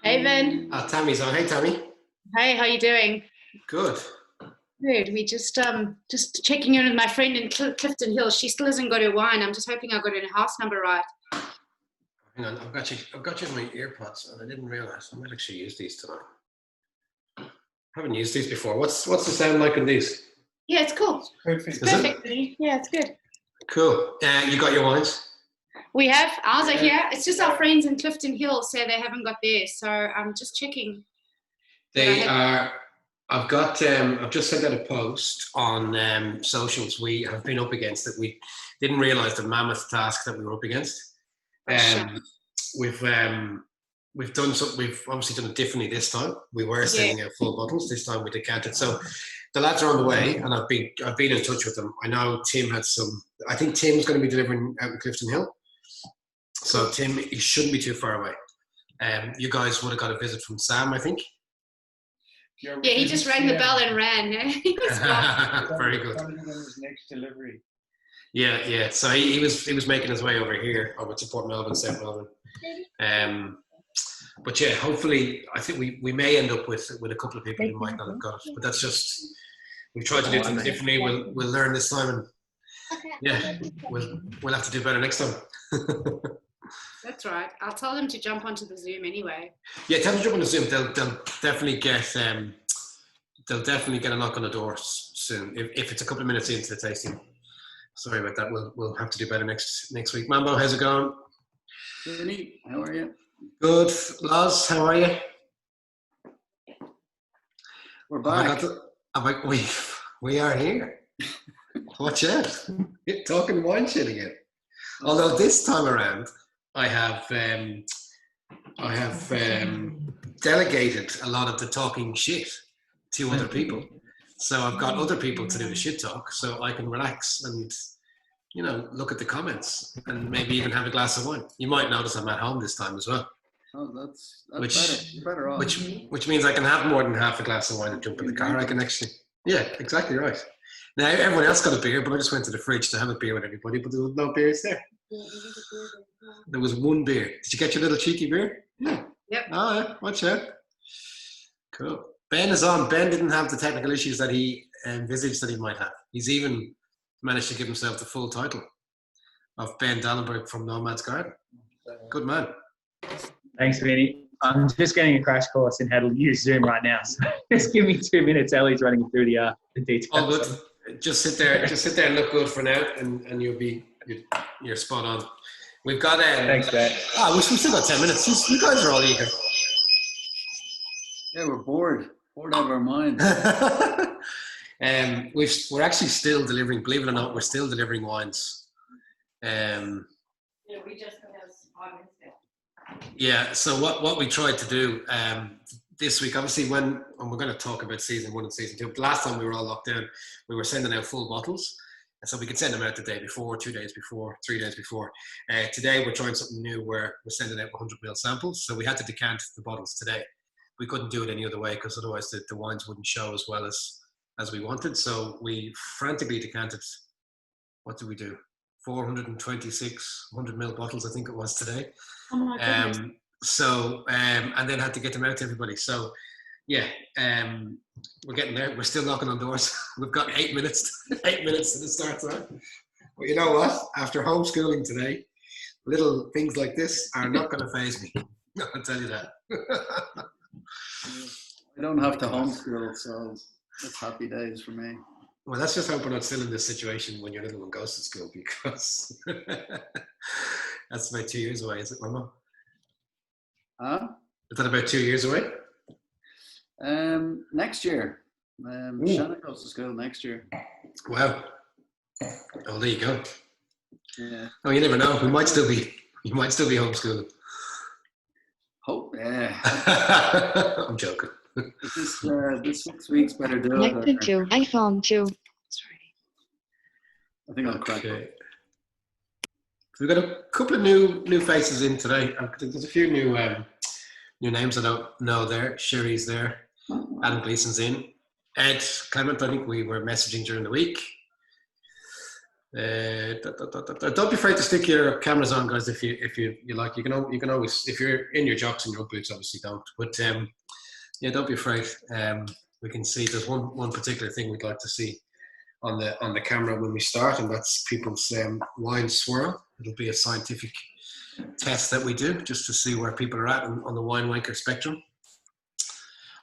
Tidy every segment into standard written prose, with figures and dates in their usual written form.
Hey, Ben. Tammy's on. Hey, Tammy. Hey, how you doing? Good. Good. We just checking in with my friend in Clifton Hill. She still hasn't got her wine. I'm just hoping I got her house number right. Hang on, I've got you in my earpods, and I didn't realize I might actually use these tonight. I haven't used these before. What's the sound like on these? Yeah, it's cool. Perfect. Perfect. Yeah, it's good. Cool. You got your wines? We have ours are here. It's just our friends in Clifton Hill say they haven't got theirs, so I'm just checking. They are. I've just sent out a post on socials. We have been up against it. We didn't realise the mammoth task that we were up against. We've obviously done it differently this time. We were sending out full bottles. This time we decanted. So the lads are on the way, and I've been in touch with them. I know Tim had some. I think Tim's going to be delivering out in Clifton Hill. So Tim, he shouldn't be too far away. You guys would have got a visit from Sam, I think. Yeah, he just rang the bell and ran. Very good. His next delivery. Yeah. So he was making his way over here, over to Port Melbourne, South Melbourne. But yeah, hopefully, I think we may end up with a couple of people who might not have got it. But that's just, we've tried to do things differently. We'll learn this time, and yeah, we'll have to do better next time. That's right. I'll tell them to jump onto the Zoom anyway. Yeah, tell them to jump on the Zoom. They'll definitely get a knock on the door soon. If it's a couple of minutes into the tasting. Sorry about that. We'll have to do better next week. Mambo, how's it going? Good. How are you? Good. Laz, how are you? We're back. We are here. Watch out. You're talking wine shit again. Although this time around, I have delegated a lot of the talking shit to other people. So I've got other people to do the shit talk, so I can relax and, look at the comments and maybe even have a glass of wine. You might notice I'm at home this time as well. Oh, that's better off. Which means I can have more than half a glass of wine and jump in the car. I can actually, yeah, exactly right. Now everyone else got a beer, but I just went to the fridge to have a beer with everybody, but there was no beers there. There was one beer. Did you get your little cheeky beer? Yeah. Yep. Oh, yeah. Watch out. Cool. Ben is on. Ben didn't have the technical issues that he envisaged that he might have. He's even managed to give himself the full title of Ben Dahlenburg from Nomads Garden. Good man. Thanks, Vinny. I'm just getting a crash course in how to use Zoom right now. So just give me 2 minutes. Ellie's running through the details. Oh, good. Just sit there and look good for now, and you're spot on. We've got thanks, Dad. We've still got 10 minutes. You guys are all eager. Yeah, we're bored out of our minds. We're actually still delivering. Believe it or not, we're still delivering wines. We just have 5 minutes now. Yeah. So what we tried to do this week, obviously, and we're going to talk about season 1 and season 2. But last time we were all locked down, we were sending out full bottles. So we could send them out the day before, 2 days before, 3 days before. Today we're trying something new where we're sending out 100ml samples. So we had to decant the bottles today. We couldn't do it any other way because otherwise the wines wouldn't show as well as we wanted. So we frantically decanted. What did we do? 426 100ml bottles, I think it was today. Oh my goodness. And then had to get them out to everybody. So yeah, we're getting there. We're still knocking on doors. We've got 8 minutes. 8 minutes to the start time. But you know what? After homeschooling today, little things like this are not going to faze me. I'll tell you that. I don't have to homeschool, so it's happy days for me. Well, let's just hope we're not still in this situation when your little one goes to school, because that's about 2 years away, is it, Mama? Huh? Is that about 2 years away? Next year. Shanna goes to school next year. Wow. Oh, there you go. Yeah. Oh, you never know. You might still be homeschooling. Hope, yeah. I'm joking. This 6 weeks better do it. Connected to iPhone 2. Sorry. I think I'll crack it. We've got a couple of new faces in today. There's a few new names I don't know there. Sherry's there. Adam Gleason's in. Ed Clement, I think we were messaging during the week. Don't be afraid to stick your cameras on, guys. If you like, you can always, if you're in your jocks and your boots, obviously don't. But yeah, don't be afraid. We can see there's one particular thing we'd like to see on the camera when we start, and that's people's wine swirl. It'll be a scientific test that we do just to see where people are at on the winemaker spectrum.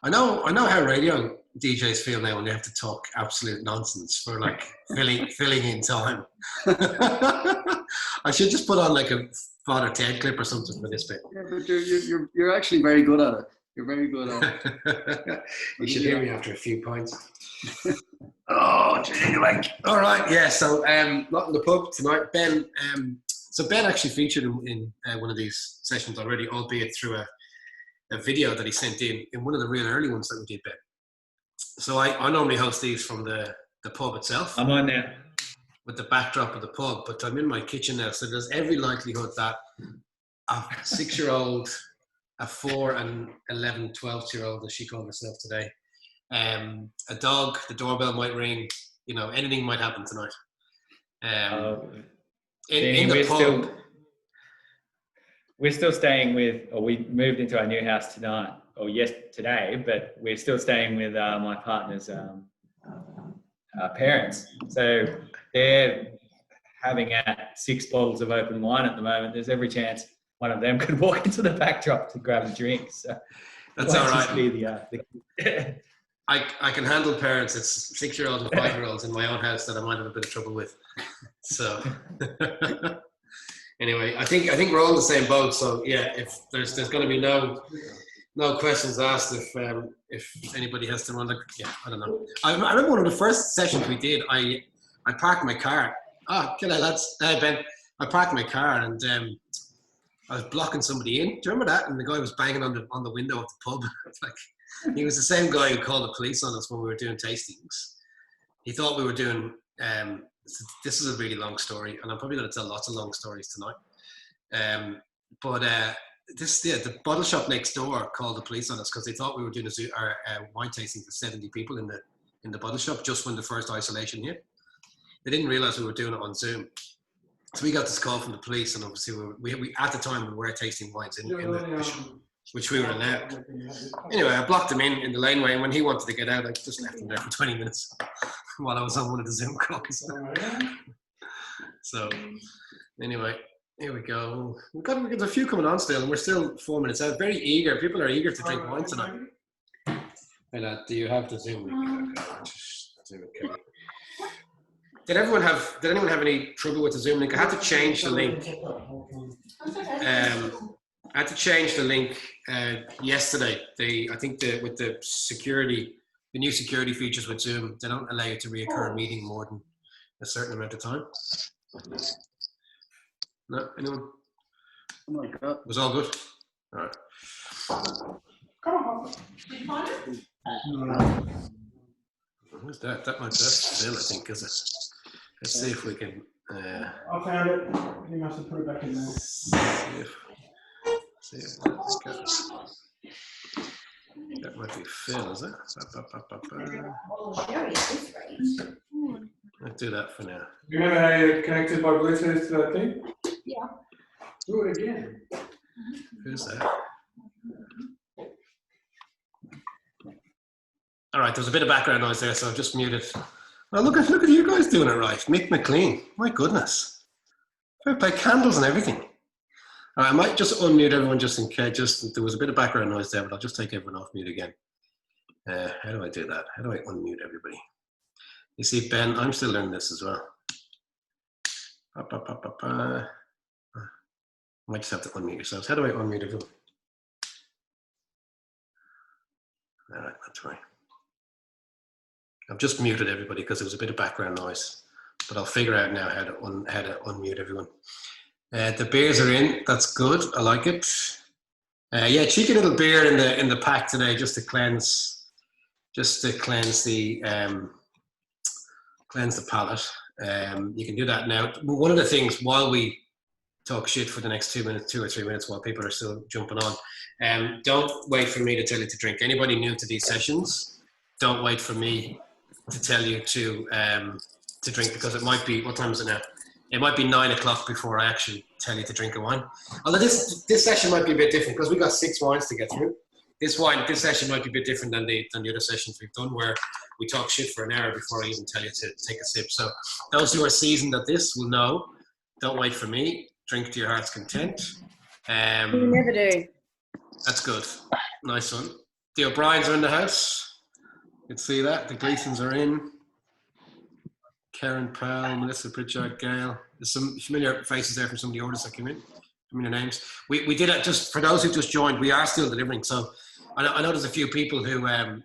I know how radio DJs feel now when they have to talk absolute nonsense for like filling in time. I should just put on like a Father Ted clip or something for this bit. Yeah, but you're actually very good at it. You're very good at it. You should hear me after a few pints. Oh, anyway. All right, yeah. So, not in the pub tonight. Ben. So Ben actually featured in one of these sessions already, albeit through a video that he sent in one of the real early ones that we did, Ben. So I normally host these from the pub itself. I'm on now. With the backdrop of the pub, but I'm in my kitchen now, so there's every likelihood that a 6-year-old, a 4 and 11, 12-year-old, as she called herself today, a dog, the doorbell might ring, anything might happen tonight. In the pub. We're still staying with, or we moved into our new house tonight, or today, but we're still staying with my partner's parents. So they're having 6 bottles of open wine at the moment. There's every chance one of them could walk into the backdrop to grab a drink. So that's all right. I can handle parents. It's 6-year-olds and 5-year-olds in my own house that I might have a bit of trouble with. So anyway, I think we're all in the same boat. So yeah, if there's going to be no questions asked if anybody has to run. I don't know. I remember one of the first sessions we did. I parked my car. G'day lads. Hey Ben. I parked my car and I was blocking somebody in. Do you remember that? And the guy was banging on the window of the pub. He was the same guy who called the police on us when we were doing tastings. He thought we were doing. This is a really long story, and I'm probably going to tell lots of long stories tonight. But the bottle shop next door called the police on us because they thought we were doing a wine tasting for 70 people in the bottle shop just when the first isolation hit. They didn't realize we were doing it on Zoom. So we got this call from the police, and obviously we at the time we were tasting wines in the shop, which we were allowed. Anyway, I blocked him in the laneway, and when he wanted to get out, I just left him there for 20 minutes while I was on one of the Zoom calls. So anyway, here we we've got a few coming on still, and we're still 4 minutes out. Very eager. People are eager to drink wine tonight. Hey lad, do you have the Zoom link? Okay. Did anyone have any trouble with the Zoom link? I had to change the link. I had to change the link yesterday. With the security, the new security features with Zoom, they don't allow you to reoccur a meeting more than a certain amount of time. No, anyone? Oh my God. It was all good. All right. Who's that? That's Phil, I think, is it? Let's see if we can. I found it. You must have put it back in there. See if that might be Phil, is it? I'll do that for now. You remember how you connected by Bluetooth to that thing? Yeah. Do it again. Who's that? All right, there's a bit of background noise there, so I've just muted. Well, look at you guys doing it right. Mick McLean, my goodness. Fair play, candles and everything. All right, I might just unmute everyone just in case. There was a bit of background noise there, but I'll just take everyone off mute again. How do I do that? How do I unmute everybody? You see, Ben, I'm still learning this as well. I might just have to unmute yourselves. How do I unmute everyone? All right, that's right. I've just muted everybody because there was a bit of background noise, but I'll figure out now how to unmute everyone. The beers are in. That's good. I like it. Yeah, cheeky little beer in the pack today, just to cleanse the palate. You can do that now. One of the things while we talk shit for the next 2 or 3 minutes, while people are still jumping on, don't wait for me to tell you to drink. Anybody new to these sessions, don't wait for me to tell you to to drink, because it might be, what time is it now? It might be 9 o'clock before I actually tell you to drink a wine. Although this session might be a bit different because we got 6 wines to get through. This session might be a bit different than the other sessions we've done, where we talk shit for an hour before I even tell you to take a sip. So those who are seasoned at this will know, don't wait for me, drink to your heart's content. You never do. That's good. Nice one. The O'Briens are in the house. You can see that. The Gleasons are in. Karen Powell, Melissa Pritchard, Gail. There's some familiar faces there from some of the orders that came in. Familiar names. We did it, just for those who just joined, we are still delivering. So I know there's a few people who are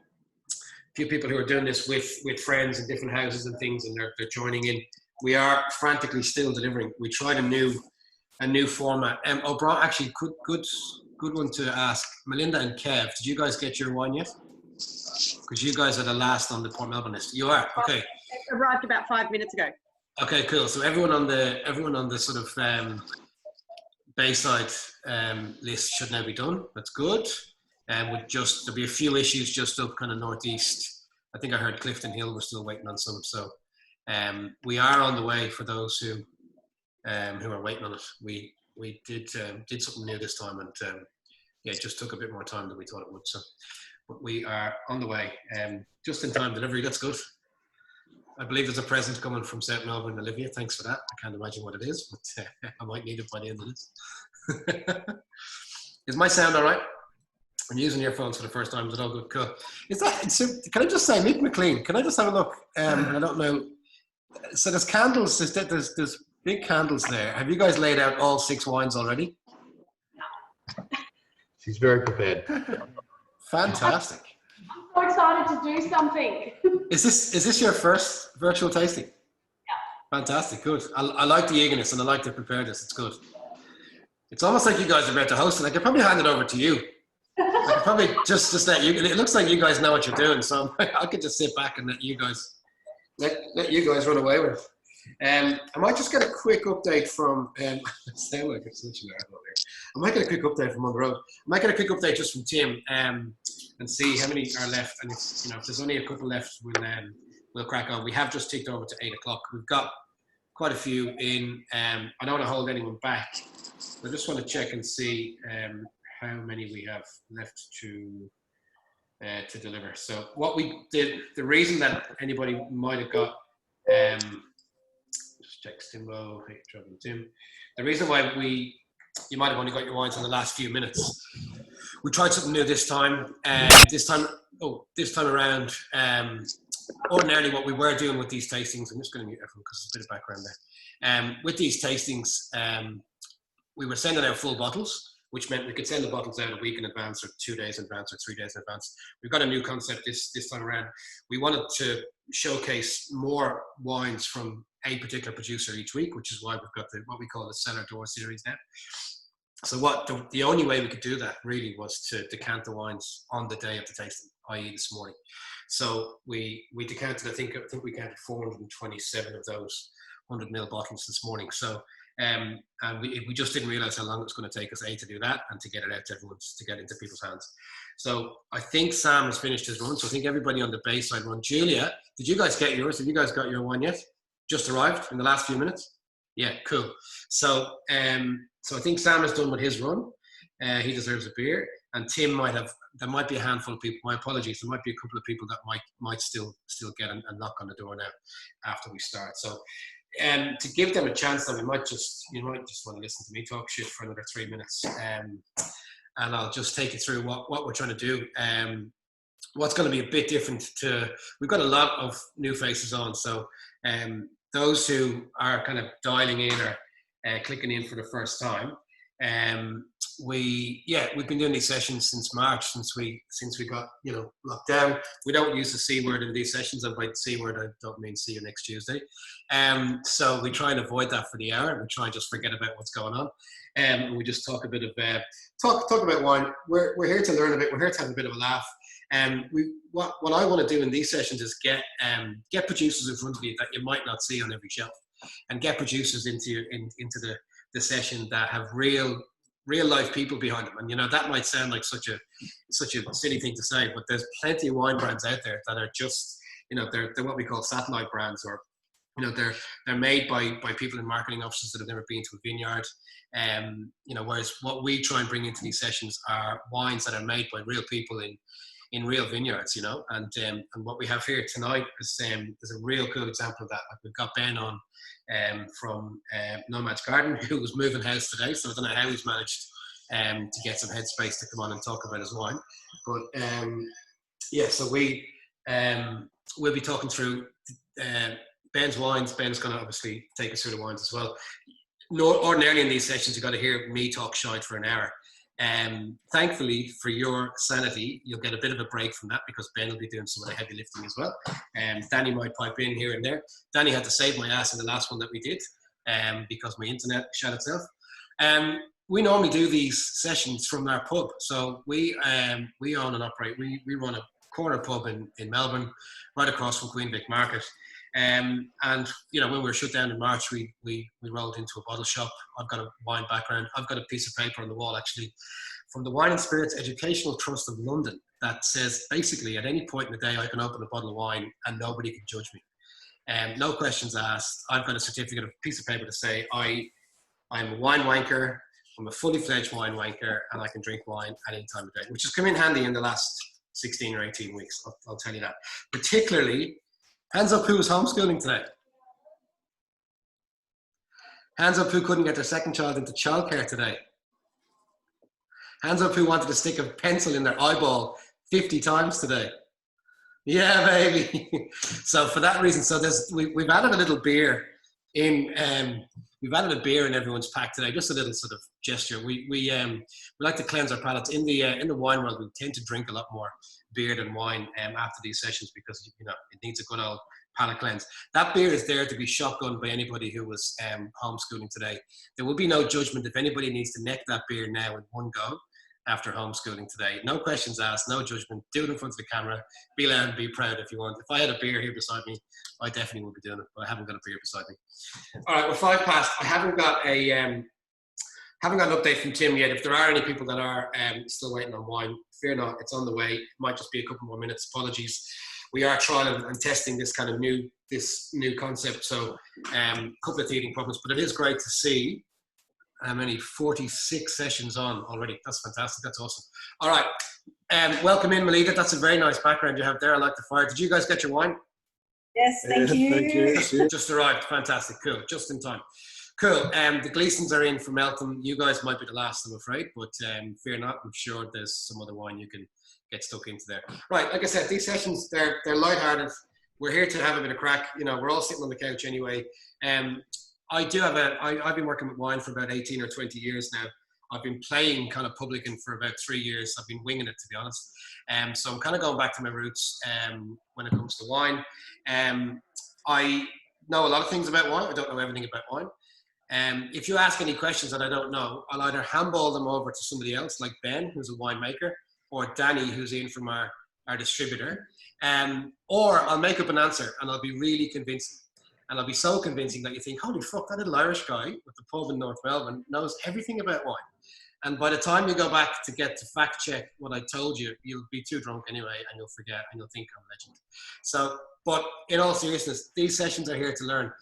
doing this with friends in different houses and things, and they're joining in. We are frantically still delivering. We tried a new format. O'Brien, actually, good one to ask. Melinda and Kev, did you guys get your wine yet? Because you guys are the last on the Port Melbourne list. You are? Okay. It arrived about 5 minutes ago. Okay, cool. So everyone on the sort of Bayside list should now be done. That's good. There'll be a few issues just up kind of northeast. I think I heard Clifton Hill, we're still waiting on some. So we are on the way for those who are waiting on it. We did something new this time, and it just took a bit more time than we thought it would. So, but we are on the way. Just in time delivery. That's good. I believe there's a present coming from South Melbourne, Olivia. Thanks for that. I can't imagine what it is, but I might need it by the end of this. Is my sound all right? I'm using earphones for the first time. Is it all good? Cool. Can I just say, Mick McLean, can I just have a look? I don't know. So there's candles. There's big candles there. Have you guys laid out all 6 wines already? She's very prepared. Fantastic. I'm so excited to do something. Is this your first virtual tasting? Yeah. Fantastic, good. I like the eagerness and I like the preparedness. It's good. It's almost like you guys are about to host it. I could probably hand it over to you. I could probably just let you. It looks like you guys know what you're doing, so I could just sit back and let you guys run away with it. I might just get a quick update from. Sound like I'm switching around over here. I might get a quick update from on the road. I might get a quick update just from Tim and see how many are left. And if there's only a couple left, we'll crack on. We have just ticked over to 8 o'clock. We've got quite a few in. I don't want to hold anyone back. I just want to check and see how many we have left to deliver. So what we did, the reason that anybody might have got, just check Timbo, hey, Tim. The reason why you might have only got your wines in the last few minutes. We tried something new this time. This time around, ordinarily what we were doing with these tastings, I'm just going to mute everyone because there's a bit of background there. With these tastings, we were sending out full bottles, which meant we could send the bottles out a week in advance or 2 days in advance or 3 days in advance. We've got a new concept this time around. We wanted to showcase more wines from a particular producer each week, which is why we've got what we call the Cellar Door Series now. So the only way we could do that really was to decant the wines on the day of the tasting, i.e. this morning. So we decanted, I think we counted 427 of those 100ml bottles this morning. So and we just didn't realize how long it was going to take us to do that and to get it out to everyone, to get into people's hands. So I think Sam has finished his run. So I think everybody on the Bayside run. Julia, did you guys get yours? Have you guys got your wine yet? Just arrived in the last few minutes? Yeah, cool. So I think Sam has done with his run. He deserves a beer. And Tim there might be a handful of people. My apologies. There might be a couple of people that might still get a knock on the door now after we start. So to give them a chance, that you might just want to listen to me talk shit for another 3 minutes, and I'll just take you through what we're trying to do. What's going to be a bit different we've got a lot of new faces on, so those who are kind of dialing in or clicking in for the first time, we've been doing these sessions since March, since we got locked down. We don't use the C word in these sessions, and by the C word I don't mean see you next Tuesday. So we try and avoid that for the hour. We try and just forget about what's going on, and we just talk a bit of talk about wine. We're here to learn a bit. We're here to have a bit of a laugh. What I want to do in these sessions is get producers in front of you that you might not see on every shelf, and get producers into the session that have real life people behind them. And that might sound like such a silly thing to say, but there's plenty of wine brands out there that are just they're what we call satellite brands, or You know, they're made by people in marketing offices that have never been to a vineyard. You know, whereas what we try and bring into these sessions are wines that are made by real people in real vineyards, you know. And what we have here tonight is a real cool example of that. Like, we've got Ben on from Nomads Garden, who was moving house today, so I don't know how he's managed to get some headspace to come on and talk about his wine. But yeah, so we'll be talking through Ben's wines. Ben's going to obviously take us through the wines as well. Ordinarily in these sessions, you've got to hear me talk shite for an hour. Thankfully, for your sanity, you'll get a bit of a break from that, because Ben will be doing some of the heavy lifting as well. Danny might pipe in here and there. Danny had to save my ass in the last one that we did because my internet shut itself. We normally do these sessions from our pub. So we own and operate. We run a corner pub in Melbourne, right across from Queen Vic Market. And you know, when we were shut down in March, we rolled into a bottle shop. I've got a wine background. I've got a piece of paper on the wall, actually, from the Wine and Spirits Educational Trust of London, that says basically at any point in the day I can open a bottle of wine and nobody can judge me. No questions asked. I've got a certificate, a piece of paper to say I'm a wine wanker. I'm a fully fledged wine wanker, and I can drink wine at any time of day, which has come in handy in the last 16 or 18 weeks. I'll tell you that. Particularly, hands up who was homeschooling today. Hands up who couldn't get their second child into childcare today. Hands up who wanted to stick a pencil in their eyeball 50 times today. Yeah, baby. So for that reason, so we've added a little beer in. We've added a beer in everyone's pack today, just a little sort of gesture. We like to cleanse our palates. In the wine world, we tend to drink a lot more beer than wine after these sessions, because you know it needs a good old palate cleanse. That beer is there to be shotgunned by anybody who was homeschooling today. There will be no judgment if anybody needs to neck that beer now in one go after homeschooling today. No questions asked, no judgment. Do it in front of the camera. Be loud and be proud if you want. If I had a beer here beside me, I definitely would be doing it, but I haven't got a beer beside me. All right, we're 5 past. I haven't got an update from Tim yet. If there are any people that are still waiting on wine, fear not, it's on the way. It might just be a couple more minutes. Apologies. We are trialing and testing this kind of new concept, so a couple of teething problems, but it is great to see how many 46 sessions on already. That's fantastic. That's awesome. All right. Welcome in, Melita. That's a very nice background you have there. I like the fire. Did you guys get your wine? Yes, thank you. Thank you. Just arrived. Fantastic. Cool. Just in time. Cool. The Gleasons are in from Eltham. You guys might be the last, I'm afraid, but fear not. I'm sure there's some other wine you can get stuck into there. Right. Like I said, these sessions, they're lighthearted. We're here to have a bit of crack. You know, we're all sitting on the couch anyway. I've been working with wine for about 18 or 20 years now. I've been playing kind of publican for about 3 years. I've been winging it, to be honest. So I'm kind of going back to my roots when it comes to wine. I know a lot of things about wine. I don't know everything about wine. If you ask any questions that I don't know, I'll either handball them over to somebody else, like Ben, who's a winemaker, or Danny, who's in from our distributor, or I'll make up an answer and I'll be really convincing. And I'll be so convincing that you think, holy fuck, that little Irish guy with the pub in North Melbourne knows everything about wine. And by the time you go back to get to fact check what I told you, you'll be too drunk anyway, and you'll forget, and you'll think I'm a legend. So, but in all seriousness, these sessions are here to learn.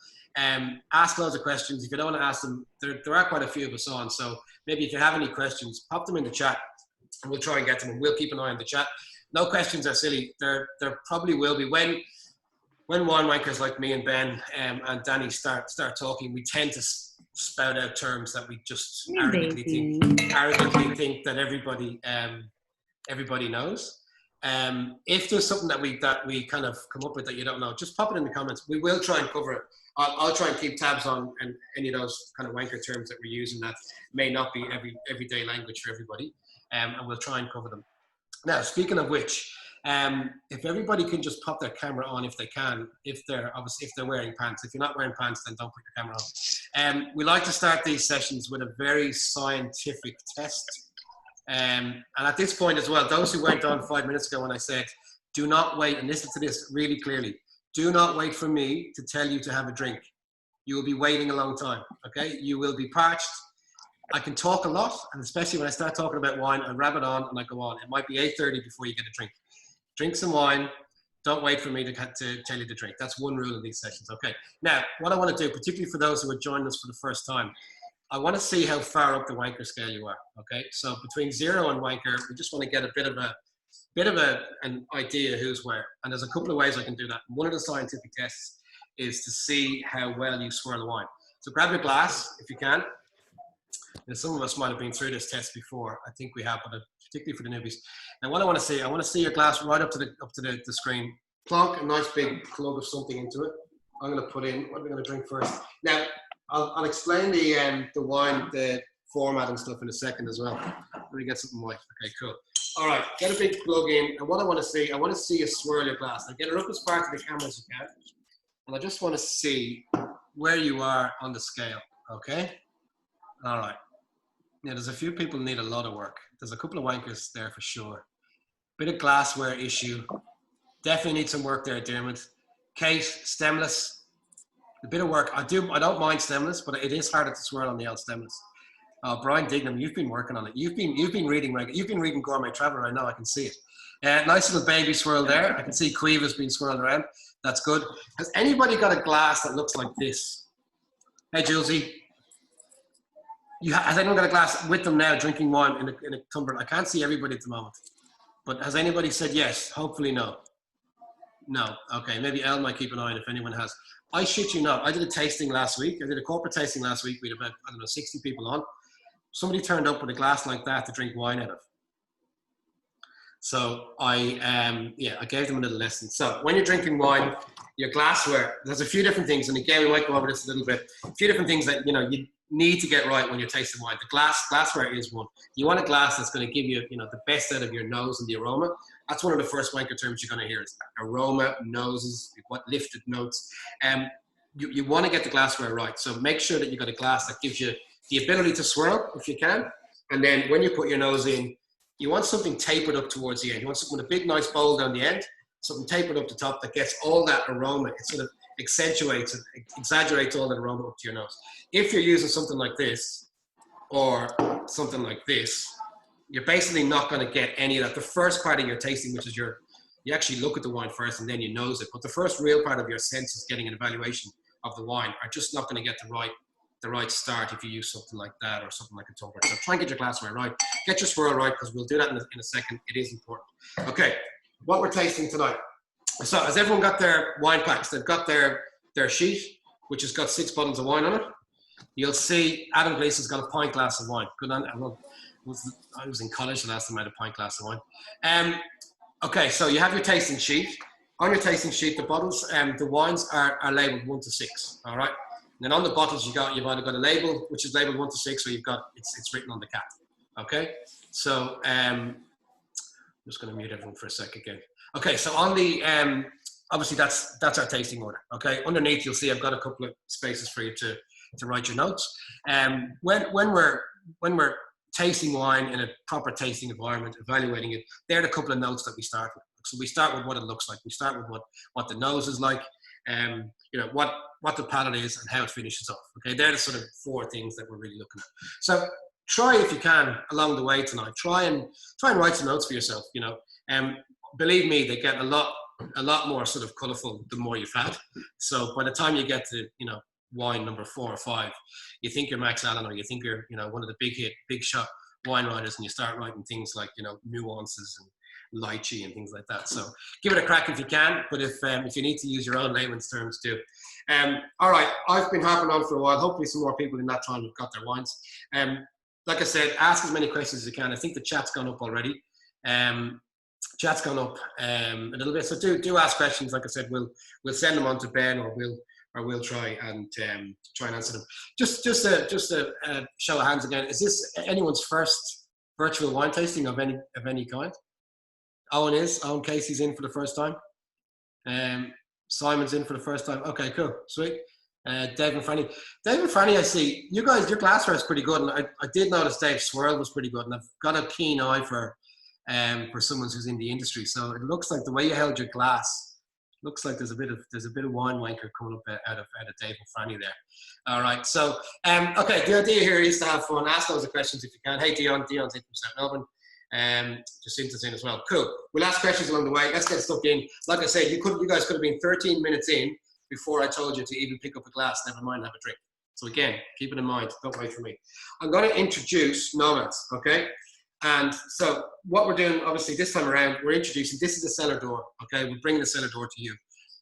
Ask loads of questions. If you don't want to ask them, there are quite a few of us on. So maybe if you have any questions, pop them in the chat, and we'll try and get them. And we'll keep an eye on the chat. No questions are silly. There probably will be when winemaker's like me and Ben and Danny start talking, we tend to spout out terms that we just arrogantly think that everybody knows. If there's something that we kind of come up with that you don't know, just pop it in the comments. We will try and cover it. I'll try and keep tabs on any of those kind of wanker terms that we're using that may not be everyday language for everybody, and we'll try and cover them. Now, speaking of which, if everybody can just pop their camera on if they can, if they're wearing pants. If you're not wearing pants, then don't put your camera on. We like to start these sessions with a very scientific test. And at this point as well, those who went on 5 minutes ago when I said, do not wait, and listen to this really clearly, do not wait for me to tell you to have a drink. You will be waiting a long time, okay? You will be parched. I can talk a lot, and especially when I start talking about wine, I rabbit on and I go on. It might be 8:30 before you get a drink. Drink some wine, Don't wait for me to tell you to drink. That's one rule of these sessions. Okay. Now, what I want to do, particularly for those who are joining us for the first time, I want to see how far up the wanker scale you are. Okay. So between 0 and wanker, we just want to get a bit of an idea who's where. And there's a couple of ways I can do that. One of the scientific tests is to see how well you swirl the wine. So grab your glass if you can. And some of us might have been through this test before. I think we have, but particularly for the newbies. Now, what I want to see your glass right up to the screen. Plonk a nice big plug of something into it. I'm going to put in. What are we going to drink first? Now, I'll explain the wine, the format and stuff in a second as well. Let me get something white. Okay, cool. All right, get a big plug in. And what I want to see you swirl your glass. Now, get it up as far to the camera as you can. And I just want to see where you are on the scale. Okay. All right. Now, there's a few people who need a lot of work. There's a couple of wankers there for sure. Bit of glassware issue. Definitely need some work there, Dermot. Kate, stemless. A bit of work. I don't mind stemless, but it is harder to swirl on the L stemless. Brian Dignam, you've been working on it. You've been reading Gourmet Traveler. I know, I can see it. Nice little baby swirl there. I can see Cuiva's been swirled around. That's good. Has anybody got a glass that looks like this? Hey, Julesy. Has anyone got a glass with them now, drinking wine in a tumbler? I can't see everybody at the moment. But has anybody said yes? Hopefully no. No. Okay, maybe Elle might keep an eye on if anyone has. I shit you not. I did a tasting last week. I did a corporate tasting last week. We had about, 60 people on. Somebody turned up with a glass like that to drink wine out of. So I gave them a little lesson. So when you're drinking wine, your glassware, there's a few different things. And again, we might go over this a little bit. A few different things that, you need to get right when you're tasting wine. The glassware is one. You want a glass that's going to give you, the best out of your nose and the aroma. That's one of the first wanker terms you're going to hear is aroma, noses, what lifted notes. You want to get the glassware right. So make sure that you've got a glass that gives you the ability to swirl if you can. And then when you put your nose in, you want something tapered up towards the end. You want something with a big, nice bowl down the end, something tapered up the top that gets all that aroma. It sort of accentuates and exaggerates all that aroma up to your nose. If you're using something like this or something like this, you're basically not going to get any of that. The first part of your tasting, which is you actually look at the wine first and then you nose it. But the first real part of your senses, getting an evaluation of the wine, are just not going to get the right start if you use something like that or something like a tumbler. So try and get your glassware right. Get your swirl right, because we'll do that in a second. It is important. Okay, what we're tasting tonight. So has everyone got their wine packs? They've got their sheet, which has got 6 bottles of wine on it. You'll see Adam Gleason's got a pint glass of wine. Good on. I was in college the last time I had a pint glass of wine. Okay, so you have your tasting sheet. On your tasting sheet, the bottles, the wines are labeled 1 to 6. All right. And then on the bottles, you've either got a label which is labeled 1 to 6, or it's written on the cap. Okay. So I'm just going to mute everyone for a sec again. Okay. So on the obviously that's our tasting order. Okay. Underneath, you'll see I've got a couple of spaces for you to write your notes. When we're tasting wine in a proper tasting environment, evaluating it, they're the couple of notes that we start with. So we start with what it looks like. We start with what the nose is like, what the palate is and how it finishes off. Okay, they're the sort of 4 things that we're really looking at. So try, if you can, along the way tonight, try and write some notes for yourself. Believe me, they get a lot more sort of colourful the more you've had. So by the time you get to wine number 4 or 5, you think you're Max Allen, or you think you're one of the big shot wine writers, and you start writing things like nuances and lychee and things like that. So give it a crack if you can, but if you need to use your own layman's terms, do. All right, I've been harping on for a while. Hopefully some more people in that time have got their wines. Like I said, ask as many questions as you can. I think the chat's gone up already. Chat's gone up a little bit, so do ask questions. Like I said, we'll send them on to Ben, or we'll try and answer them. Just a show of hands again. Is this anyone's first virtual wine tasting of any kind? Owen Casey's in for the first time. Simon's in for the first time. Okay, cool, sweet. Dave and Franny, I see you guys. Your glassware is pretty good, and I did notice Dave's swirl was pretty good, and I've got a keen eye for someone who's in the industry. So it looks like the way you held your glass. Looks like there's a bit of wine wanker coming up out of Dave and Franny there. All right, so okay, the idea here is to have fun. Ask loads of questions if you can. Hey, Dion's in from South Melbourne. Just interesting as well. Cool. We'll ask questions along the way. Let's get stuck in. Like I said, you guys could have been 13 minutes in before I told you to even pick up a glass, never mind have a drink. So again, keep it in mind. Don't wait for me. I'm going to introduce Nomads, okay? And so what we're doing, obviously, this time around, we're introducing, this is the cellar door, okay? We're bringing the cellar door to you.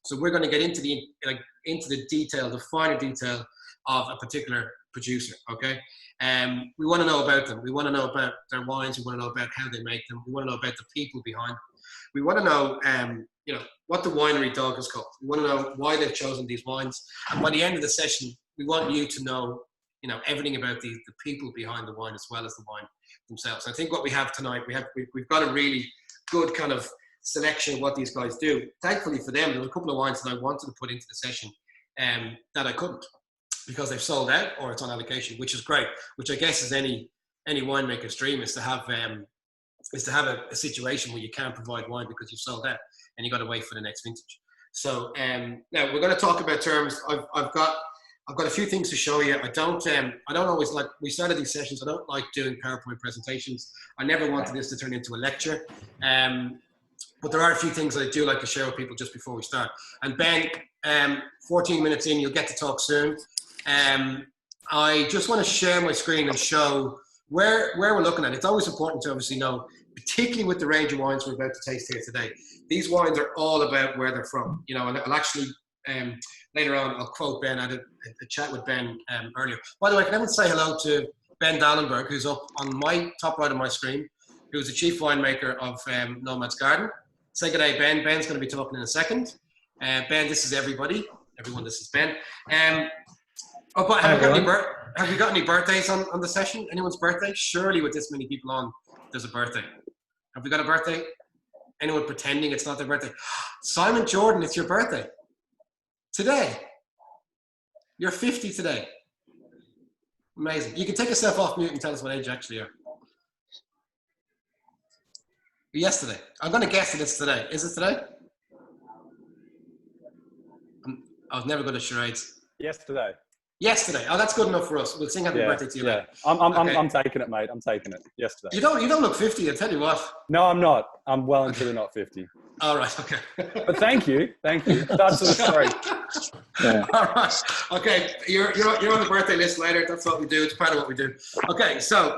So we're going to get into the detail, the finer detail of a particular producer, okay? We want to know about them. We want to know about their wines. We want to know about how they make them. We want to know about the people behind them. We want to know, what the winery dog is called. We want to know why they've chosen these wines. And by the end of the session, we want you to know, everything about the people behind the wine as well as the wine themselves. I think what we have tonight, we've got a really good kind of selection of what these guys do. Thankfully for them, there were a couple of wines that I wanted to put into the session that I couldn't because they've sold out or it's on allocation, which is great. Which I guess is any winemaker's dream is to have a situation where you can't provide wine because you've sold out and you got to wait for the next vintage. So now we're going to talk about terms. I've got a few things to show you. I don't always like, we started these sessions, I don't like doing PowerPoint presentations. I never wanted this to turn into a lecture. But there are a few things that I do like to share with people just before we start. And Ben, 14 minutes in, you'll get to talk soon. I just want to share my screen and show where we're looking at. It's always important to obviously know, particularly with the range of wines we're about to taste here today. These wines are all about where they're from. And I'll actually, later on, I'll quote Ben. I had a chat with Ben earlier. By the way, can everyone say hello to Ben Dahlenburg, who's up on my top right of my screen, who's the chief winemaker of Nomads Garden. Say good day, Ben. Ben's going to be talking in a second. Ben, this is everybody. Everyone, this is Ben. But have we got any birthdays on the session? Anyone's birthday? Surely with this many people on, there's a birthday. Have we got a birthday? Anyone pretending it's not their birthday? Simon Jordan, it's your birthday. Today. You're 50 today. Amazing. You can take yourself off mute and tell us what age you actually are. Yesterday. I'm going to guess that it's today. Is it today? I was never good at charades. Yesterday. Yesterday. Oh, that's good enough for us. We'll sing happy birthday to you. Yeah, I'm taking it, mate. I'm taking it. Yesterday. You don't look 50. I tell you what. No, I'm not. I'm well and truly not 50. All right. Okay. But thank you. That's the story. Yeah. All right. Okay. You're on the birthday list later. That's what we do. It's part of what we do. Okay. So,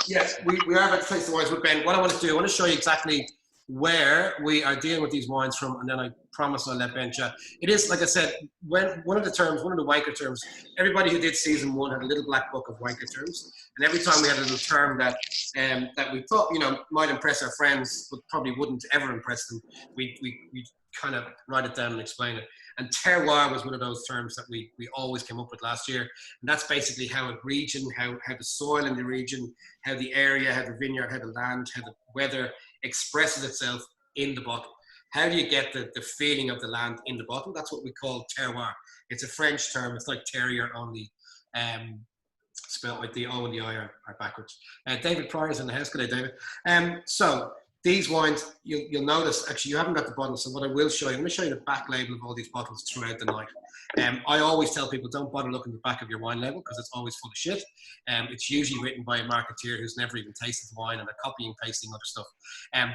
yes, we are about to taste the wines with Ben. What I want to do, I want to show you exactly where we are dealing with these wines from, and then I promise I'll let Ben chat. It is, like I said, one of the wanker terms, everybody who did season one had a little black book of wanker terms, and every time we had a little term that we thought, might impress our friends, but probably wouldn't ever impress them, we kind of write it down and explain it. And terroir was one of those terms that we always came up with last year. And that's basically how a region, how the soil in the region, how the area, how the vineyard, how the land, how the weather expresses itself in the bottle. How do you get the feeling of the land in the bottle? That's what we call terroir. It's a French term. It's like terrier only, spelled with the O and the I are backwards. David Pryor's in the house. Good day, David. So these wines, you'll notice, actually, you haven't got the bottle. So what I will show you, I'm going to show you the back label of all these bottles throughout the night. I always tell people, don't bother looking at the back of your wine label because it's always full of shit. It's usually written by a marketeer who's never even tasted the wine and they're copying, pasting other stuff.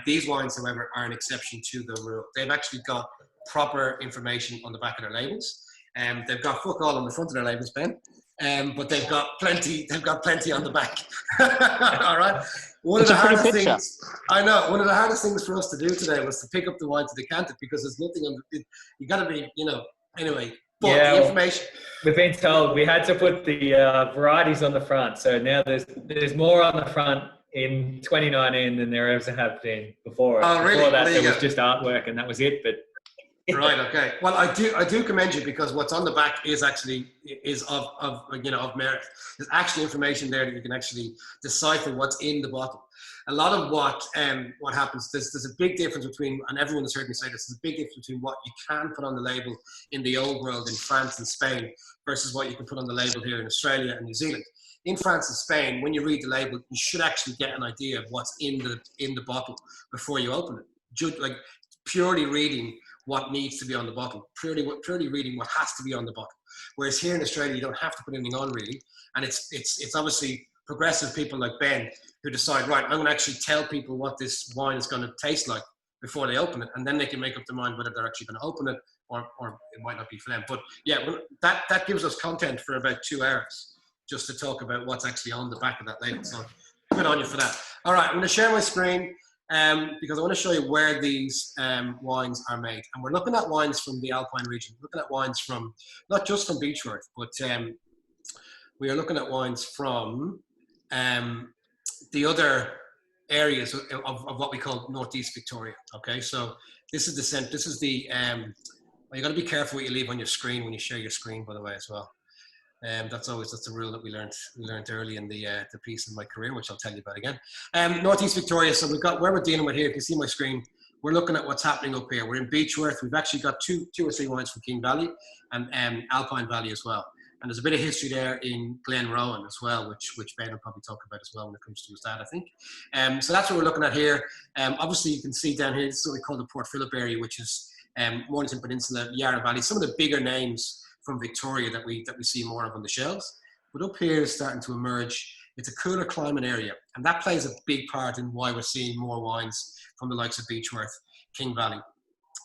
These wines, however, are an exception to the rule. They've actually got proper information on the back of their labels. They've got fuck all on the front of their labels, Ben. But they've got plenty on the back. All right. One of the hardest things, I know, one of the hardest things for us to do today was to pick up the wine to decant it because there's nothing on it. You got to be, anyway. But yeah, the information. We've been told we had to put the varieties on the front. So now there's more on the front in 2019 than there ever have been before. Oh, really? Before that, there was just artwork and that was it. But right. Okay. Well, I do commend you because what's on the back is actually of merit. There's actually information there that you can actually decipher what's in the bottle. A lot of what happens, there's a big difference between, and everyone has heard me say this, there's a big difference between what you can put on the label in the old world in France and Spain versus what you can put on the label here in Australia and New Zealand. In France and Spain, when you read the label, you should actually get an idea of what's in the bottle before you open it. Like purely reading what needs to be on the bottle, purely reading what has to be on the bottle. Whereas here in Australia, you don't have to put anything on really, and it's obviously progressive people like Ben who decide, right, I'm going to actually tell people what this wine is going to taste like before they open it, and then they can make up their mind whether they're actually going to open it or it might not be for them. But yeah, that gives us content for about 2 hours just to talk about what's actually on the back of that label. So good on you for that. All right, I'm going to share my screen because I want to show you where these wines are made. And we're looking at wines from the Alpine region, looking at wines from, not just from Beechworth, but we are looking at wines from the other areas of what we call Northeast Victoria. Okay, so this is the well, you got to be careful what you leave on your screen when you share your screen, by the way, as well. That's the rule that we learned early in the piece in my career, which I'll tell you about again. Northeast Victoria. So we've got where we're dealing with here. If you see my screen, we're looking at what's happening up here. We're in Beechworth. We've actually got two or three wines from King Valley and Alpine Valley as well. And there's a bit of history there in Glen Rowan as well, which Ben will probably talk about as well when it comes to his dad, I think. So that's what we're looking at here. Obviously, you can see down here, this is what we call the Port Phillip area, which is Mornington Peninsula, Yarra Valley, some of the bigger names from Victoria that we see more of on the shelves. But up here is starting to emerge. It's a cooler climate area, and that plays a big part in why we're seeing more wines from the likes of Beechworth, King Valley.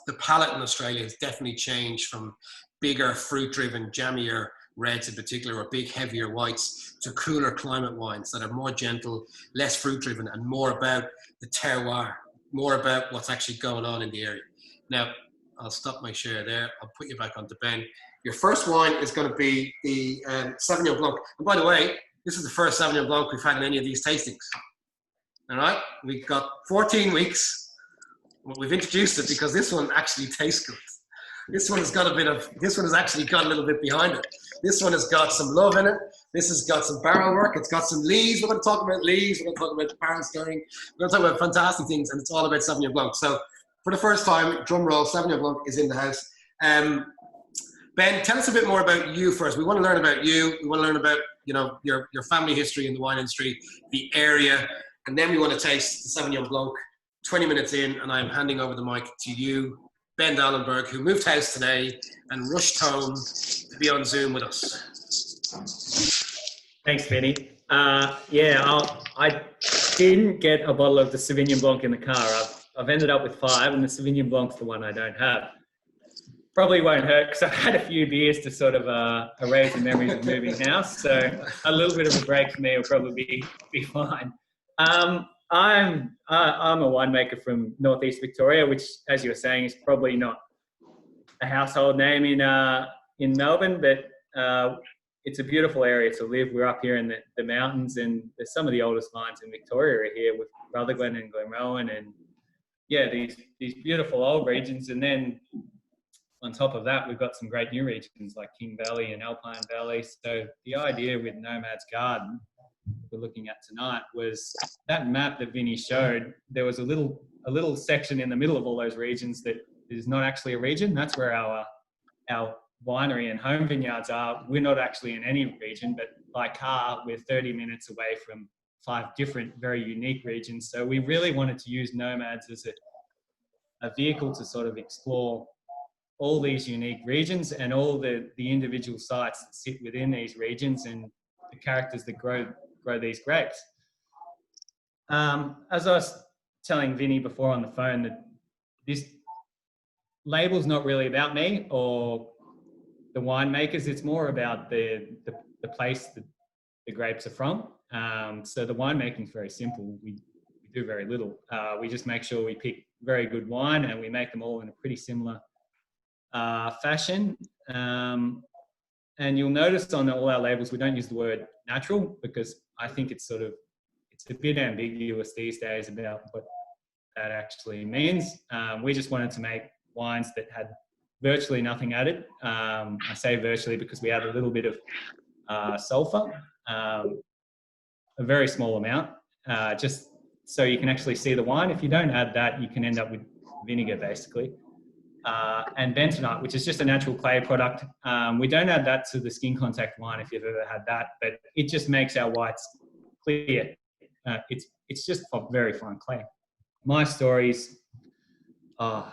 The palate in Australia has definitely changed from bigger, fruit-driven, jammier reds in particular, or big, heavier whites, to cooler climate wines that are more gentle, less fruit-driven, and more about the terroir, more about what's actually going on in the area. Now, I'll stop my share there. I'll put you back onto Ben. Your first wine is going to be the Sauvignon Blanc. And by the way, this is the first Sauvignon Blanc we've had in any of these tastings. All right? We've got 14 weeks. Well, we've introduced it because this one actually tastes good. This one has actually got a little bit behind it. This one has got some love in it. This has got some barrel work. It's got some lees. We're going to talk about lees. We're going to talk about barrel stirring. We're going to talk about fantastic things, and it's all about Sauvignon Blanc. So for the first time, drum roll, Sauvignon Blanc is in the house. Ben, tell us a bit more about you first. We want to learn about you. We want to learn about, you know, your family history in the wine industry, the area, and then we want to taste the Sauvignon Blanc. 20 minutes in, and I'm handing over the mic to you, Ben Dahlenburg, who moved house today and rushed home to be on Zoom with us. Thanks, Vinny. I didn't get a bottle of the Sauvignon Blanc in the car. I've ended up with 5, and the Sauvignon Blanc's the one I don't have. Probably won't hurt because I've had a few beers to sort of erase the memories of moving house. So a little bit of a break for me will probably be fine. I'm a winemaker from Northeast Victoria, which, as you were saying, is probably not a household name in Melbourne, but it's a beautiful area to live. We're up here in the mountains, and there's some of the oldest vines in Victoria are here with Rutherglen and Glenrowan, and yeah, these beautiful old regions. And then on top of that, we've got some great new regions like King Valley and Alpine Valley. So the idea with Nomads Garden we're looking at tonight was that map that Vinny showed. There was a little section in the middle of all those regions that is not actually a region. That's where our winery and home vineyards are. We're not actually in any region, but by car, we're 30 minutes away from 5 different, very unique regions. So we really wanted to use Nomads as a vehicle to sort of explore all these unique regions and all the individual sites that sit within these regions and the characters that grow these grapes. As I was telling Vinny before on the phone, that this label's not really about me or the winemakers. It's more about the place that the grapes are from. So the winemaking is very simple. We do very little. We just make sure we pick very good wine and we make them all in a pretty similar fashion. And you'll notice on all our labels, we don't use the word natural because I think it's a bit ambiguous these days about what that actually means. We just wanted to make wines that had virtually nothing added. I say virtually because we add a little bit of sulfur, a very small amount, just so you can actually see the wine. If you don't add that, you can end up with vinegar basically. And bentonite, which is just a natural clay product. We don't add that to the skin contact wine if you've ever had that, but it just makes our whites clear. It's just a very fine clay. My stories, I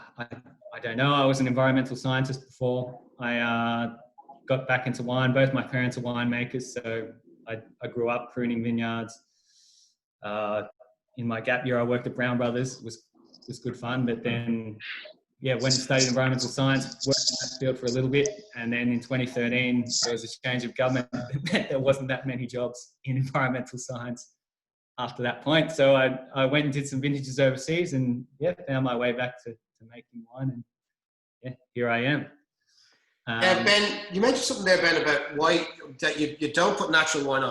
don't know. I was an environmental scientist before I got back into wine. Both my parents are winemakers, so I grew up pruning vineyards. In my gap year, I worked at Brown Brothers. Was good fun, but then went and studied environmental science, worked in that field for a little bit, and then in 2013 there was a change of government. There wasn't that many jobs in environmental science after that point, so I went and did some vintages overseas, and found my way back to making wine, and here I am. Ben, you mentioned something there, Ben, about why that you don't put natural wine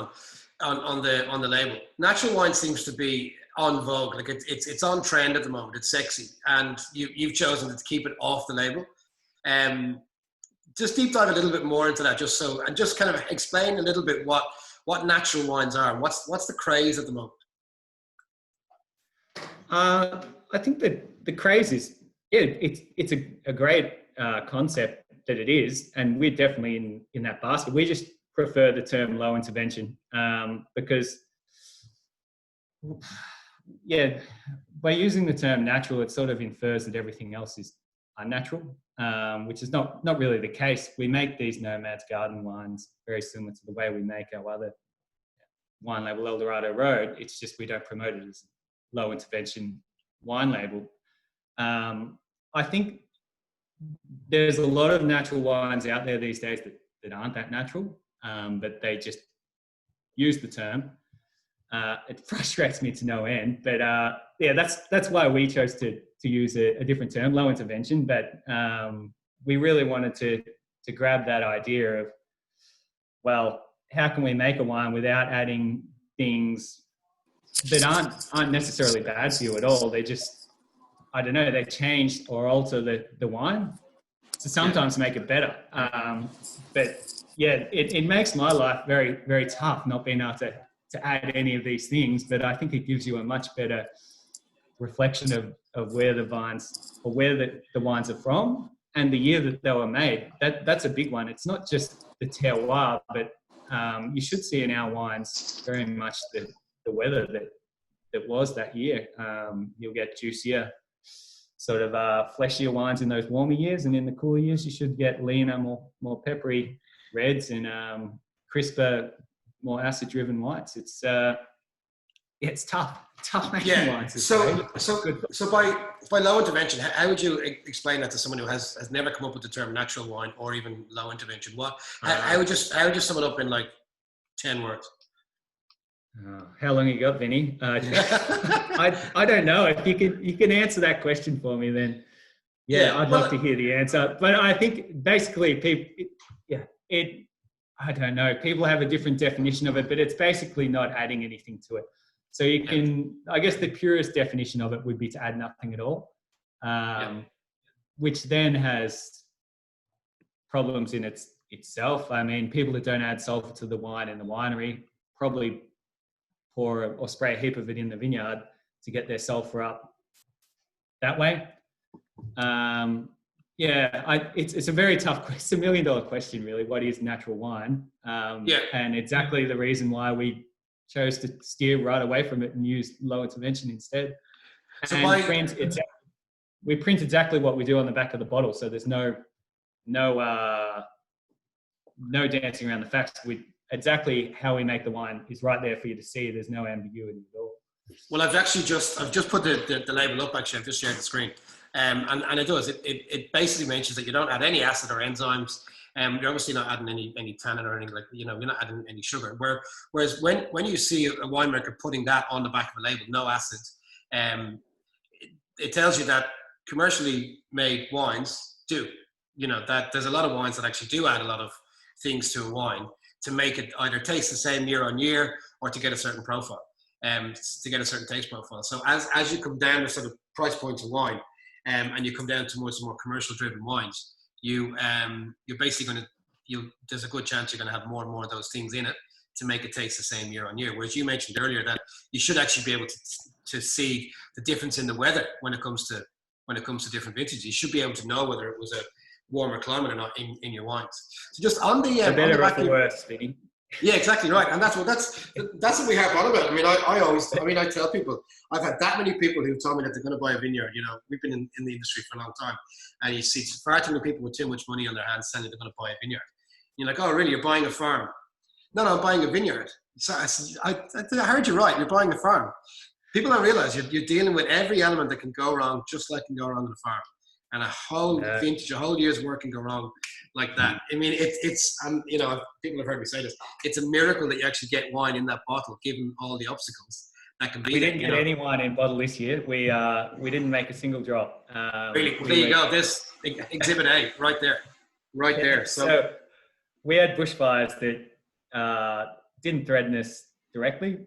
on the label. Natural wine seems to be on vogue, like it's on trend at the moment. It's sexy, and you've chosen to keep it off the label. Just deep dive a little bit more into that, just kind of explain a little bit what natural wines are, and what's the craze at the moment. I think that the craze is it's a great concept that it is, and we're definitely in that basket. We just prefer the term low intervention because by using the term natural, it sort of infers that everything else is unnatural, which is not really the case. We make these Nomads Garden wines very similar to the way we make our other wine label, Eldorado Road. It's just we don't promote it as low intervention wine label. I think there's a lot of natural wines out there these days that aren't that natural, but they just use the term. It frustrates me to no end, but that's why we chose to use a different term, low intervention. But we really wanted to grab that idea of, well, how can we make a wine without adding things that aren't necessarily bad for you at all? They just, I don't know, they change or alter the wine to sometimes make it better. But it makes my life very, very tough not being able to add any of these things, but I think it gives you a much better reflection of where the vines, or where the wines are from and the year that they were made. That's a big one. It's not just the terroir, but you should see in our wines very much the weather that was that year. You'll get juicier, sort of fleshier wines in those warmer years, and in the cooler years you should get leaner, more peppery reds and crisper, more acid-driven whites. It's tough making wines. So by low intervention, how would you explain that to someone who has never come up with the term natural wine or even low intervention? How would you sum it up in like 10 words? How long you got, Vinny? I don't know. If you can answer that question for me, then I'd love to hear the answer. But I think basically I don't know. People have a different definition of it, but it's basically not adding anything to it. So you can, I guess the purest definition of it would be to add nothing at all, which then has problems in itself. I mean, people that don't add sulfur to the wine in the winery probably pour or spray a heap of it in the vineyard to get their sulfur up that way. It's a very tough question. It's $1 million question, really. What is natural wine? And exactly the reason why we chose to steer right away from it and use low intervention instead. We print exactly what we do on the back of the bottle, so there's no dancing around the facts. Exactly how we make the wine is right there for you to see. There's no ambiguity at all. Well, I've just put the label up. Actually, I've just shared the screen. And it does. It basically mentions that you don't add any acid or enzymes. You're obviously not adding any tannin or anything you're not adding any sugar. Whereas when you see a winemaker putting that on the back of a label, no acid, it tells you that commercially made wines do. That there's a lot of wines that actually do add a lot of things to a wine to make it either taste the same year on year or to get a certain profile, to get a certain taste profile. So as you come down the sort of price points of wine, and you come down to more commercial driven wines, you're basically there's a good chance you're going to have more and more of those things in it to make it taste the same year on year. Whereas you mentioned earlier that you should actually be able to see the difference in the weather when it comes to different vintages. You should be able to know whether it was a warmer climate or not in your wines. So just on the better or the worse, Vinny. Yeah, exactly right, and that's what we harp on about. I mean, I tell people, I've had that many people who told me that they're going to buy a vineyard. We've been in the industry for a long time, and you see far too many people with too much money on their hands saying they're going to buy a vineyard. And you're like, oh, really? You're buying a farm? No, I'm buying a vineyard. So I heard you right. You're buying a farm. People don't realize you're dealing with every element that can go wrong, just like can go wrong on a farm. And a whole vintage, a whole year's work can go wrong like that. I mean, it's you know, people have heard me say this. It's a miracle that you actually get wine in that bottle, given all the obstacles that can be. We didn't get any wine in bottle this year. We didn't make a single drop. Really, there you go. This Exhibit A, right there, right there. So we had bushfires that didn't threaten us directly,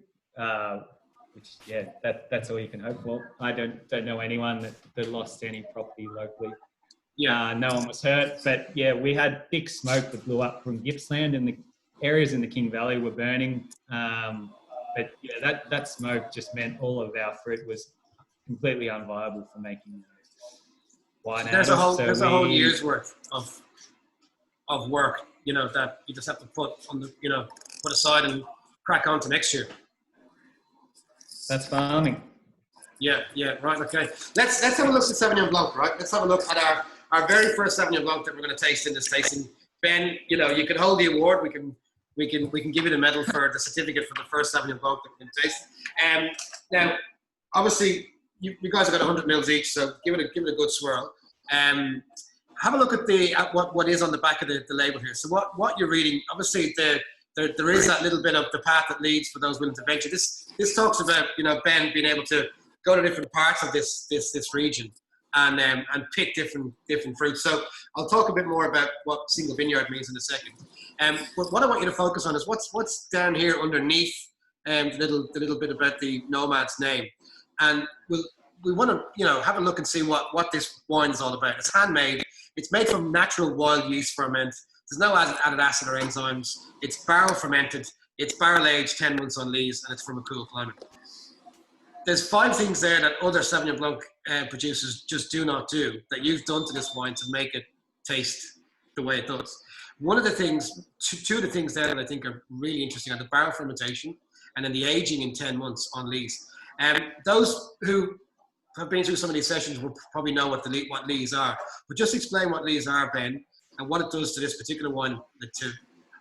which that's all you can hope for. I don't know anyone that lost any property locally. Yeah, no one was hurt, but yeah, we had thick smoke that blew up from Gippsland, and the areas in the King Valley were burning. But yeah, that smoke just meant all of our fruit was completely unviable for making wine. There's a whole year's worth of work, you know, that you just have to put on the, you know, put aside and crack on to next year. That's farming. Yeah, right, okay. Let's have a look at Sauvignon Blanc, right? Let's have a look at our very first Sauvignon Blanc that we're going to taste in this tasting. Ben, you know, you can hold the award. We can give you the medal for the certificate for the first Sauvignon Blanc that we're going to taste. Now, obviously, you guys have got 100 mils each, so give it a good swirl. Have a look at what is on the back of the label here. So what you're reading, obviously there is that little bit of the path that leads for those willing to venture. This talks about, you know, Ben being able to go to different parts of this region and pick different fruits. So I'll talk a bit more about what single vineyard means in a second. But what I want you to focus on is what's down here underneath the little bit about the Nomads name, and we want to, you know, have a look and see what this wine is all about. It's handmade. It's made from natural wild yeast ferment. There's no added acid or enzymes. It's barrel fermented. It's barrel aged 10 months on lees, and it's from a cool climate. There's 5 things there that other Sauvignon Blanc producers just do not do that you've done to this wine to make it taste the way it does. One of the things, two of the things there that I think are really interesting are the barrel fermentation and then the aging in 10 months on lees. Those who have been through some of these sessions will probably know what lees are. But just explain what lees are, Ben, and what it does to this particular wine, to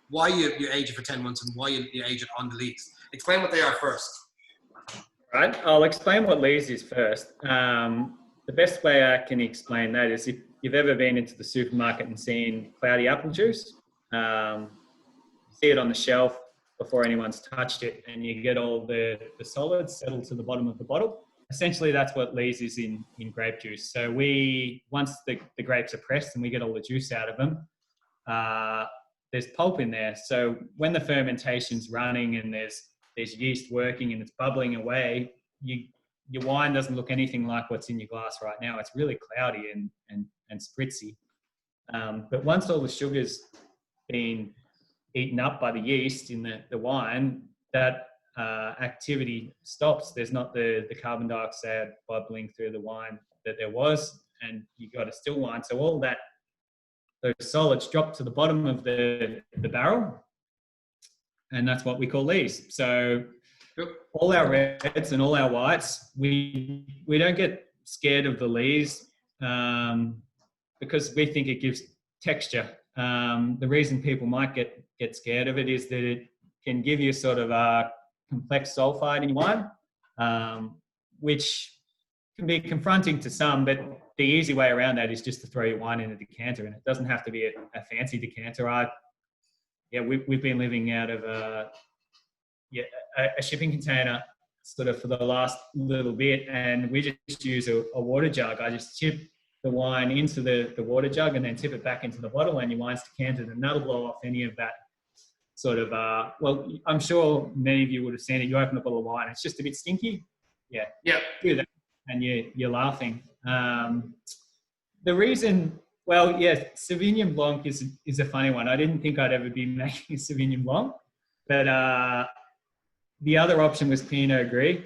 why you age it for 10 months and why you age it on the lees. Explain what they are first. Right, I'll explain what lees is first. The best way I can explain that is if you've ever been into the supermarket and seen cloudy apple juice, see it on the shelf before anyone's touched it, and you get all the solids settled to the bottom of the bottle. Essentially, that's what lees is in grape juice. So once the grapes are pressed and we get all the juice out of them, there's pulp in there. So when the fermentation's running and there's yeast working and it's bubbling away, your wine doesn't look anything like what's in your glass right now. It's really cloudy and spritzy. But once all the sugar's been eaten up by the yeast in the wine, that activity stops. There's not the carbon dioxide bubbling through the wine that there was, and you got a still wine. So all those solids drop to the bottom of the barrel, and that's what we call lees. So all our reds and all our whites, we don't get scared of the lees because we think it gives texture. The reason people might get scared of it is that it can give you sort of a complex sulfide in your wine, which can be confronting to some, but the easy way around that is just to throw your wine in a decanter, and it doesn't have to be a fancy decanter. We've been living out of a shipping container sort of for the last little bit, and we just use a water jug. I just tip the wine into the water jug and then tip it back into the bottle, and your wine's decanted, and that'll blow off any of that sort of, well, I'm sure many of you would have seen it. You open a bottle of wine, it's just a bit stinky. Yeah. Do that, and you're laughing. The reason, well, yeah, Sauvignon Blanc is a funny one. I didn't think I'd ever be making Sauvignon Blanc, but the other option was Pinot Gris,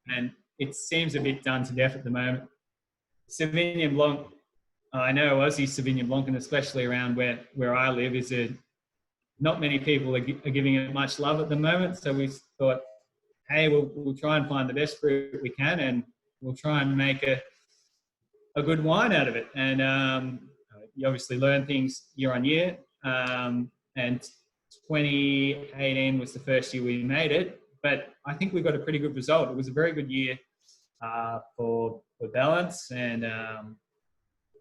and it seems a bit done to death at the moment. Sauvignon Blanc, I know Aussie Sauvignon Blanc, and especially around where I live, not many people are giving it much love at the moment. So we thought, hey, we'll try and find the best fruit we can, and we'll try and make a good wine out of it. And you obviously learn things year on year. And 2018 was the first year we made it, but I think we got a pretty good result. It was a very good year for balance, and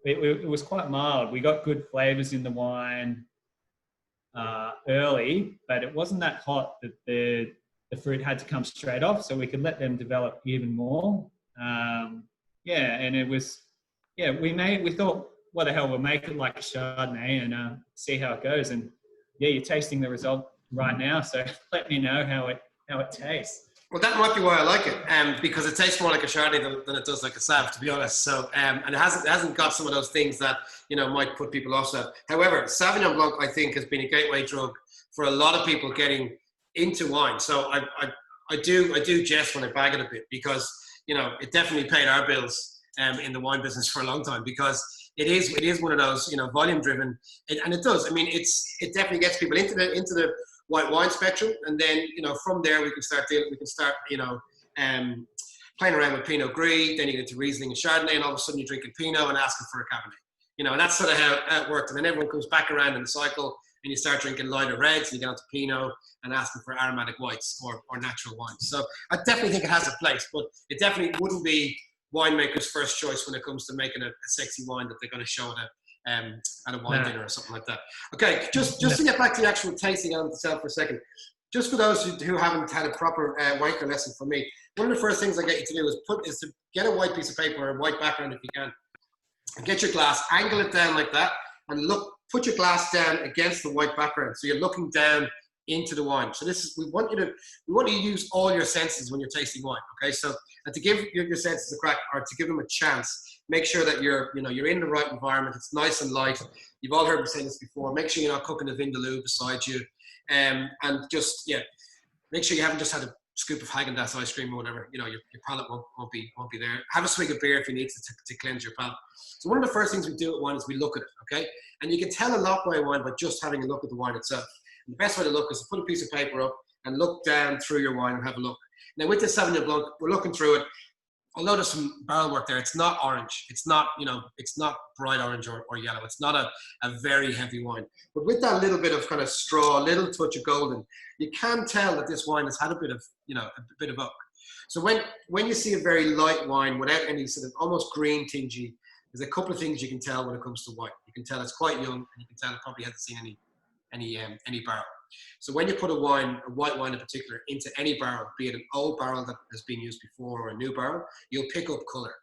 it was quite mild. We got good flavors in the wine early, but it wasn't that hot that the fruit had to come straight off, so we could let them develop even more. And it was, we thought, what the hell, we'll make it like a Chardonnay and see how it goes. And you're tasting the result right now, so let me know how it tastes. Well, that might be why I like it, because it tastes more like a Chardonnay than it does like a Sauv, to be honest. So, and it hasn't got some of those things that, might put people off that. However, Sauvignon Blanc, I think, has been a gateway drug for a lot of people getting into wine. So I do jest when I bag it a bit, because, it definitely paid our bills in the wine business for a long time, because it is one of those, volume driven, and it does. I mean, it definitely gets people into the white wine spectrum, and then from there we can start playing around with Pinot Gris. Then you get into Riesling and Chardonnay, and all of a sudden you're drinking Pinot and asking for a Cabernet. And that's sort of how it worked. And then everyone comes back around in the cycle, and you start drinking lighter reds, and you get onto Pinot and asking for aromatic whites or natural wines. So I definitely think it has a place, but it definitely wouldn't be winemakers' first choice when it comes to making a sexy wine that they're going to show at a wine dinner or something like that. Okay, just to get back to the actual tasting element itself for a second, just for those who haven't had a proper wanker lesson from me, one of the first things I get you to do is to get a white piece of paper or a white background if you can, and get your glass, angle it down like that, and put your glass down against the white background, so you're looking down into the wine. So we want you to use all your senses when you're tasting wine. Okay, so and to give your senses a crack, or to give them a chance, make sure that you're in the right environment. It's nice and light. You've all heard me say this before. Make sure you're not cooking a vindaloo beside you, and just make sure you haven't just had a scoop of Häagen-Dazs ice cream or whatever. Your palate won't be there. Have a swig of beer if you need to cleanse your palate. So one of the first things we do at wine is we look at it. Okay, and you can tell a lot by a wine by just having a look at the wine itself. And the best way to look is to put a piece of paper up and look down through your wine and have a look. Now with this Sauvignon Blanc, we're looking through it. Although there's some barrel work there, it's not orange. It's not, it's not bright orange or yellow. It's not a very heavy wine. But with that little bit of kind of straw, a little touch of golden, you can tell that this wine has had a bit of oak. So when you see a very light wine without any sort of almost green tingy, there's a couple of things you can tell when it comes to white. You can tell it's quite young, and you can tell it probably hasn't seen any barrel. So when you put a white wine in particular, into any barrel, be it an old barrel that has been used before or a new barrel, you'll pick up color.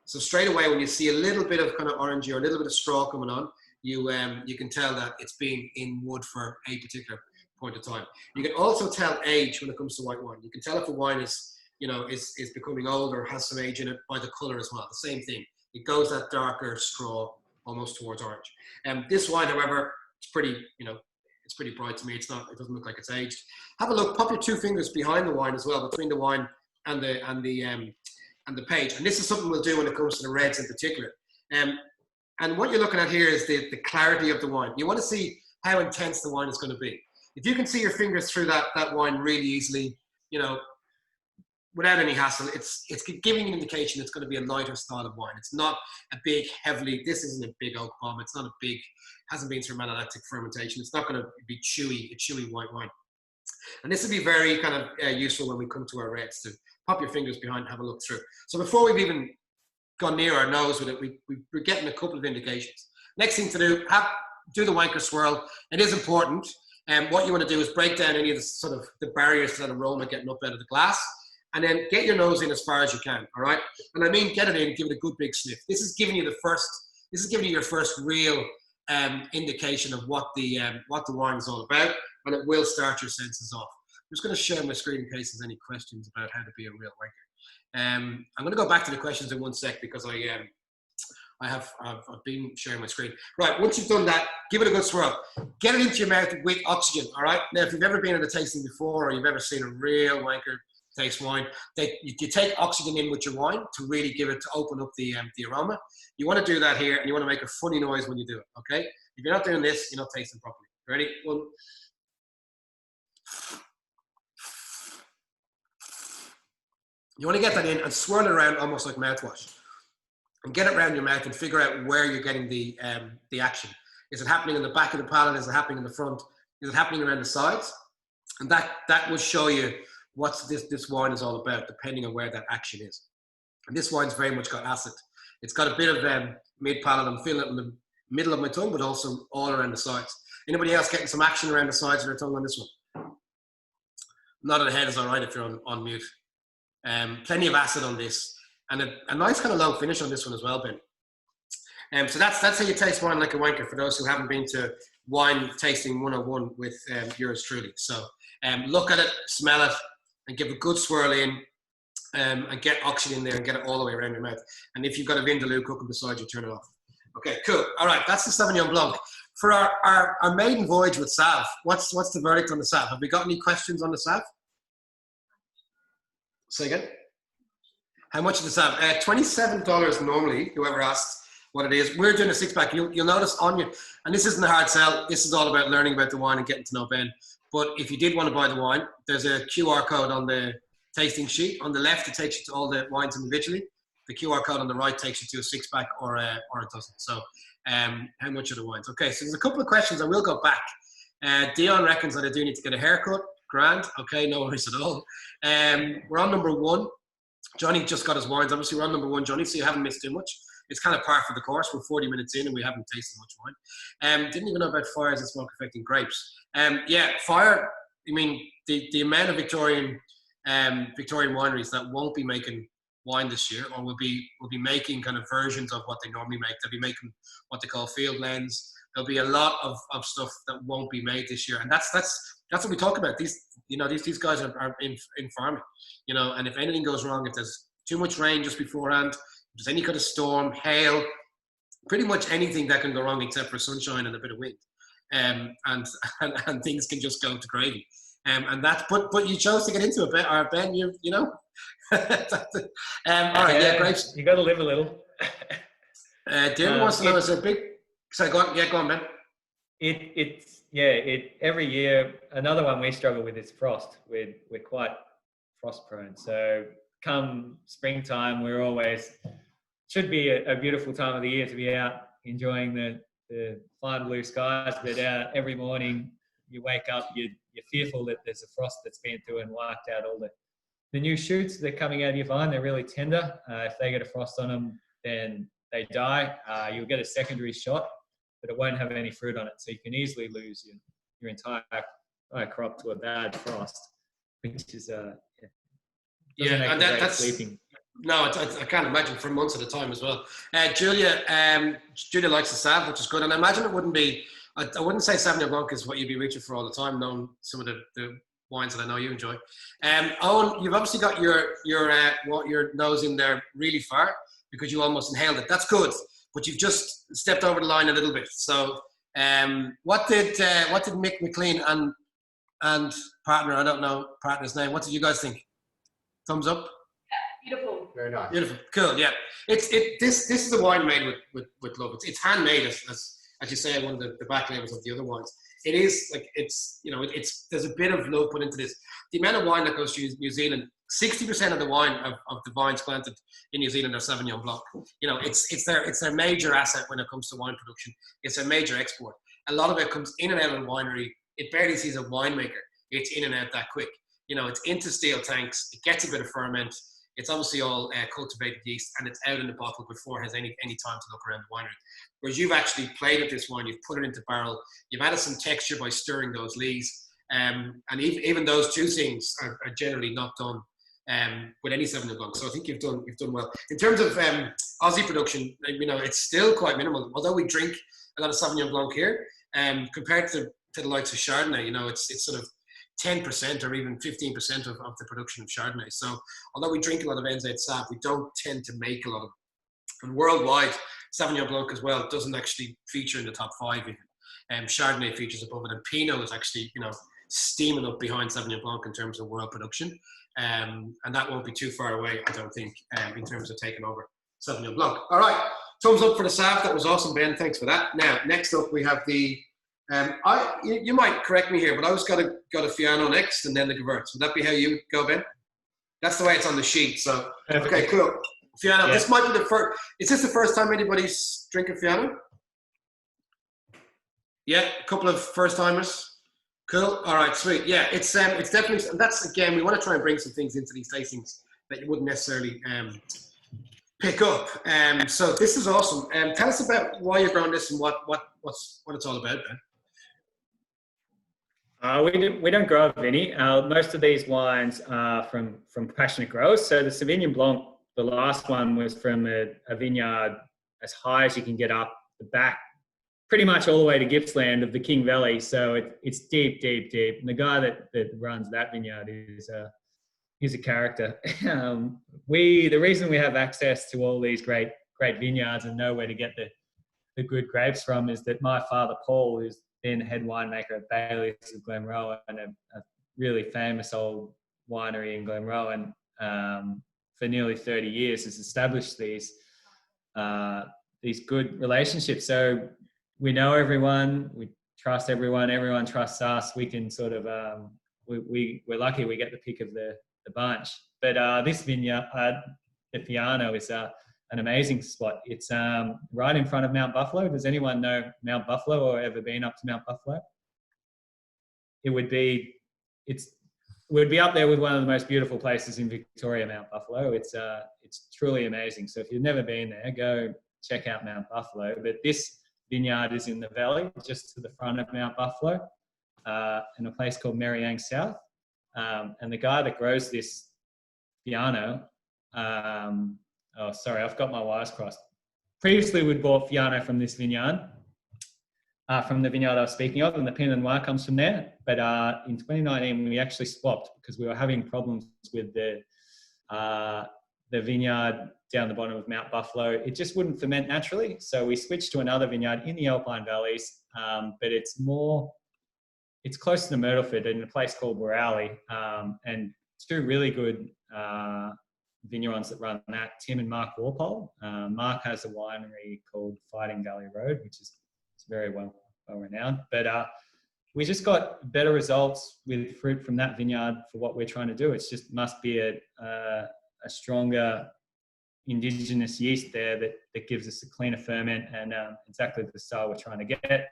So straight away, when you see a little bit of kind of orangey or a little bit of straw coming on, you can tell that it's been in wood for a particular point of time. You can also tell age when it comes to white wine. You can tell if a wine is becoming old or has some age in it by the color as well. The same thing. It goes that darker straw almost towards orange. This wine, however, it's pretty bright to me. It doesn't look like it's aged. Have a look. Pop your two fingers behind the wine as well, between the wine and the page. And this is something we'll do when it comes to the reds in particular. And what you're looking at here is the clarity of the wine. You want to see how intense the wine is going to be. If you can see your fingers through that wine really easily, without any hassle, it's giving an indication it's going to be a lighter style of wine. It's not a big, this isn't a big oak bomb. It's not hasn't been through malolactic fermentation. It's not going to be a chewy white wine. And this will be very kind of useful when we come to our reds, to pop your fingers behind and have a look through. So before we've even gone near our nose with it, we're getting a couple of indications. Next thing to do the wanker swirl. It is important. And what you want to do is break down any of the sort of the barriers to that aroma getting up out of the glass. And then get your nose in as far as you can, all right? And I mean, get it in, give it a good big sniff. This is giving you your first real indication of what the wine is all about, and it will start your senses off. I'm just going to share my screen in case there's any questions about how to be a real wanker. I'm going to go back to the questions in one sec, because I've been sharing my screen. Right, once you've done that, give it a good swirl. Get it into your mouth with oxygen, all right? Now, if you've ever been at a tasting before, or you've ever seen a real wanker taste wine, you take oxygen in with your wine to really to open up the aroma. You want to do that here, and you want to make a funny noise when you do it, okay? If you're not doing this, you're not tasting properly. Ready? One. You want to get that in and swirl it around almost like mouthwash. And get it around your mouth and figure out where you're getting the action. Is it happening in the back of the palate? Is it happening in the front? Is it happening around the sides? And that will show you what this wine is all about, depending on where that action is. And this wine's very much got acid. It's got a bit of mid-palate. I'm feeling it in the middle of my tongue, but also all around the sides. Anybody else getting some action around the sides of their tongue on this one? Nodding head is all right if you're on mute. Plenty of acid on this, and a nice kind of long finish on this one as well, Ben. So that's how you taste wine like a wanker, for those who haven't been to wine tasting 101 with yours truly. So look at it, smell it, and give a good swirl in, and get oxygen in there and get it all the way around your mouth. And if you've got a Vindaloo cooking beside you, turn it off. Okay, cool. All right, that's the Sauvignon Blanc. For our maiden voyage with Sav, what's the verdict on the Sav? Have we got any questions on the Sav? Say again? How much is the Sav? $27 normally, whoever asked what it is. We're doing a 6-pack. You'll notice on you, and this isn't a hard sell. This is all about learning about the wine and getting to know Ben. But if you did want to buy the wine, there's a QR code on the tasting sheet. On the left, it takes you to all the wines individually. The QR code on the right takes you to a 6-pack or a dozen. So how much are the wines? Okay, so there's a couple of questions. I will go back. Dion reckons that I do need to get a haircut. Grand. Okay, no worries at all. We're on number 1. Johnny just got his wines. Obviously, we're on number 1, Johnny, so you haven't missed too much. It's kind of par for the course. We're 40 minutes in and we haven't tasted much wine. Didn't even know about fires and smoke affecting grapes. Yeah, fire, I mean, the amount of Victorian wineries that won't be making wine this year, or will be making kind of versions of what they normally make. They'll be making what they call field blends. There'll be a lot of stuff that won't be made this year, and that's what we talk about. These guys are in farming, and if anything goes wrong, if there's too much rain just beforehand, if there's any kind of storm, hail, pretty much anything that can go wrong except for sunshine and a bit of wind, and things can just go to gravy. But you chose to get into it, Ben. You know. All right, yeah, grapes. You got to live a little. David wants to know, is there a big? Sorry, go on, Ben. It's every year. Another one we struggle with is frost. We're quite frost prone. So come springtime, we're always should be a beautiful time of the year to be out enjoying the fine blue skies. But every morning you wake up, you're fearful that there's a frost that's been through and wiped out all the new shoots that are coming out of your vine. They're really tender. If they get a frost on them, then they die. You'll get a secondary shot, but it won't have any fruit on it. So you can easily lose your entire crop to a bad frost, which is and that's sleeping. No, I can't imagine for months at a time as well. Julia likes the Sav, which is good, and I imagine it wouldn't be. I wouldn't say Sauvignon Blanc is what you'd be reaching for all the time, knowing some of the wines that I know you enjoy. Owen, you've obviously got your nose in there really far because you almost inhaled it. That's good, but you've just stepped over the line a little bit. So, what did Mick McLean and partner, I don't know partner's name, what did you guys think? Thumbs up. Beautiful. Very nice. Beautiful. Cool. Yeah. This is a wine made with love. It's handmade as you say, one of the back labels of the other wines. It is like there's a bit of love put into this. The amount of wine that goes to New Zealand, 60% of the wine of the vines planted in New Zealand are Sauvignon Blanc. It's their major asset when it comes to wine production. It's their major export. A lot of it comes in and out of the winery. It barely sees a winemaker. It's in and out that quick. It's into steel tanks. It gets a bit of ferment. It's obviously all cultivated yeast, and it's out in the bottle before it has any time to look around the winery. Whereas you've actually played with this wine, you've put it into barrel, you've added some texture by stirring those lees, and even those two things are generally not done with any Sauvignon Blanc. So I think you've done well. In terms of Aussie production, it's still quite minimal. Although we drink a lot of Sauvignon Blanc here, compared to the likes of Chardonnay, it's sort of 10% or even 15% of the production of Chardonnay. So although we drink a lot of NZ Sav, we don't tend to make a lot of it. And worldwide, Sauvignon Blanc as well doesn't actually feature in the top 5 even. Chardonnay features above it, and Pinot is actually, steaming up behind Sauvignon Blanc in terms of world production. And that won't be too far away, I don't think, in terms of taking over Sauvignon Blanc. All right, thumbs up for the Sav. That was awesome, Ben. Thanks for that. Now, next up we have the you might correct me here, but I was got a Fiano next and then the Gewürz. Would that be how you go, Ben? That's the way it's on the sheet. So, okay, cool. Fiano, This might be the first. Is this the first time anybody's drinking Fiano? Yeah, a couple of first timers. Cool. All right, sweet. Yeah, it's definitely, and that's, again, we want to try and bring some things into these tastings that you wouldn't necessarily pick up. So this is awesome. Tell us about why you're growing this and what it's all about, Ben. We don't grow any. Most of these wines are from passionate growers. So the Sauvignon Blanc, the last one, was from a vineyard as high as you can get up the back, pretty much all the way to Gippsland of the King Valley. So it's deep, deep, deep. And the guy that runs that vineyard he's a character. The reason we have access to all these great vineyards and know where to get the good grapes from is that my father, Paul, who's been head winemaker at Bailey's of Glenrowan, and a really famous old winery in Glenrowan, for nearly 30 years, has established these good relationships. So we know everyone, we trust everyone, everyone trusts us. We can sort of, we're lucky we get the pick of the bunch. But this vineyard, the Fiano, is an amazing spot. It's right in front of Mount Buffalo. Does anyone know Mount Buffalo or ever been up to Mount Buffalo? It would be up there with one of the most beautiful places in Victoria, Mount Buffalo. It's truly amazing. So if you've never been there, go check out Mount Buffalo. But this vineyard is in the valley, just to the front of Mount Buffalo, in a place called Merryang South. And the guy that grows this Fiano, sorry, I've got my wires crossed. Previously, we'd bought Fiano from this vineyard, from the vineyard I was speaking of, and the Pinot Noir comes from there. But in 2019, we actually swapped because we were having problems with the vineyard down the bottom of Mount Buffalo. It just wouldn't ferment naturally. So we switched to another vineyard in the Alpine Valleys, but it's close to Myrtleford in a place called Borali, and two really good vignerons that run that, Tim and Mark Warpole. Mark has a winery called Fighting Valley Road, which is very well renowned. But we just got better results with fruit from that vineyard for what we're trying to do. It's just must be a stronger indigenous yeast there that gives us a cleaner ferment and exactly the style we're trying to get.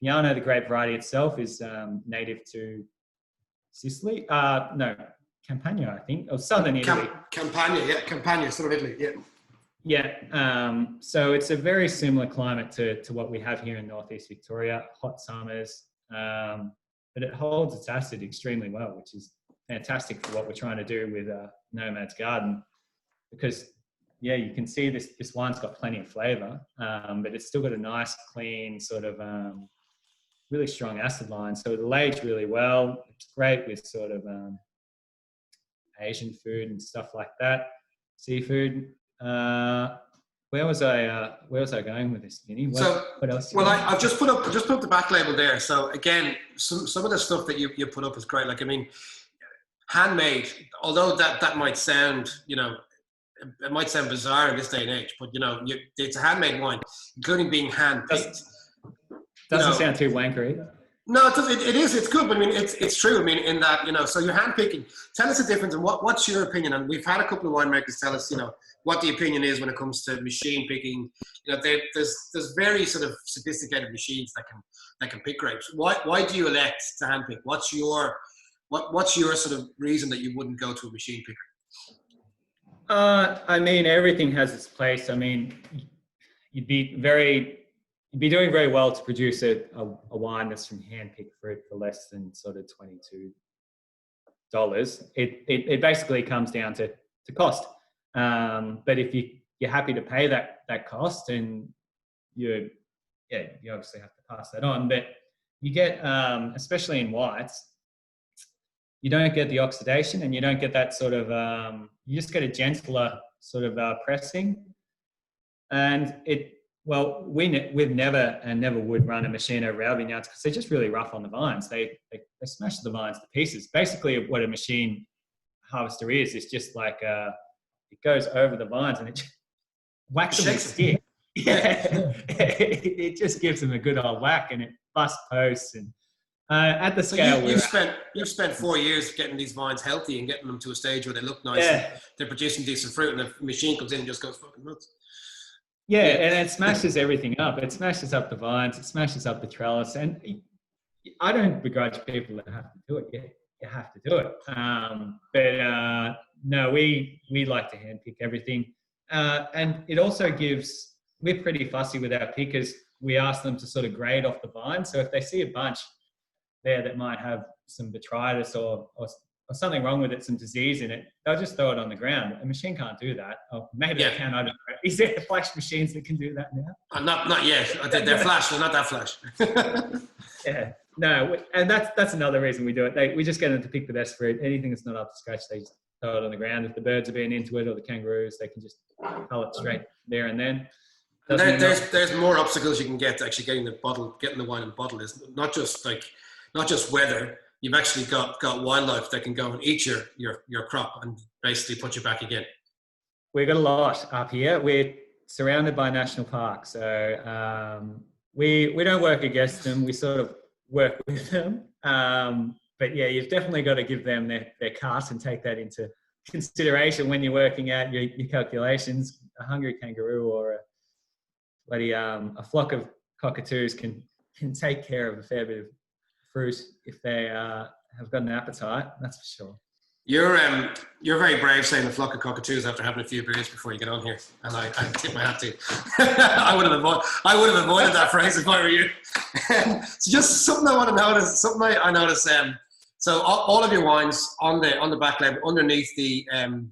Fiano, the grape variety itself, is native to Sicily. No, Campania, I think, or southern Italy. Campania, southern Italy, yeah. Yeah, so it's a very similar climate to what we have here in northeast Victoria, hot summers, but it holds its acid extremely well, which is fantastic for what we're trying to do with Nomads Garden, because yeah, you can see this wine's got plenty of flavour, but it's still got a nice, clean sort of really strong acid line. So it'll age really well. It's great with sort of Asian food and stuff like that, seafood. Where was I going with this, Vinny? What else? Well, I've just put up the back label there. So again, some of the stuff that you put up is great. Like, I mean, handmade. Although that might sound, it might sound bizarre in this day and age, but it's a handmade wine, including being hand picked. Doesn't sound too wankery. No, it does. It is. It's good, but I mean, it's true. I mean, in that, so you're hand picking. Tell us the difference, and what's your opinion? And we've had a couple of winemakers tell us, what the opinion is when it comes to machine picking. There's very sort of sophisticated machines that can pick grapes. Why do you elect to hand pick? What's your sort of reason that you wouldn't go to a machine picker? I mean, everything has its place. I mean, you'd be doing very well to produce a wine that's from hand-picked fruit for less than sort of $22. It basically comes down to cost. But if you're happy to pay that cost, and you obviously have to pass that on. But you get, especially in whites, you don't get the oxidation, and you don't get that sort of, you just get a gentler sort of pressing. And we've never and never would run a machine over our vineyards because they're just really rough on the vines. They smash the vines to pieces. Basically, what a machine harvester is just like it goes over the vines and it just whacks them with a stick. Yeah, it just gives them a good old whack, and it busts posts. And at the scale, you've spent 4 years getting these vines healthy and getting them to a stage where they look nice. Yeah. And they're producing decent fruit, and the machine comes in and just goes fucking nuts. Yeah, and it smashes everything up. It smashes up the vines. It smashes up the trellis. And I don't begrudge people that have to do it. You have to do it. But no, we like to handpick everything. And it also gives, we're pretty fussy with our pickers. We ask them to sort of grade off the vine. So if they see a bunch there that might have some botrytis or something wrong with it, some disease in it, they'll just throw it on the ground. A machine can't do that. Or maybe they can. I don't know. Is there flash machines that can do that now? Not yet. They're flash. They're not that flash. Yeah. No, and that's another reason we do it. We just get them to pick the best fruit. Anything that's not up to scratch, they just throw it on the ground. If the birds are being into it or the kangaroos, they can just cull it straight there and then. There's more obstacles you can get to actually getting the wine in the bottle. Is not just weather. You've actually got wildlife that can go and eat your crop and basically put you back again. We've got a lot up here. We're surrounded by national parks, so we don't work against them. We sort of work with them. But yeah, you've definitely got to give them their cut and take that into consideration when you're working out your calculations. A hungry kangaroo or a flock of cockatoos can take care of a fair bit of fruit if they have got an appetite, that's for sure. You're very brave saying a flock of cockatoos after having a few beers before you get on here, and I tip my hat to you. I would have avoided that phrase if I were you. So just something I want to notice. Something I notice. So all of your wines on the back label underneath the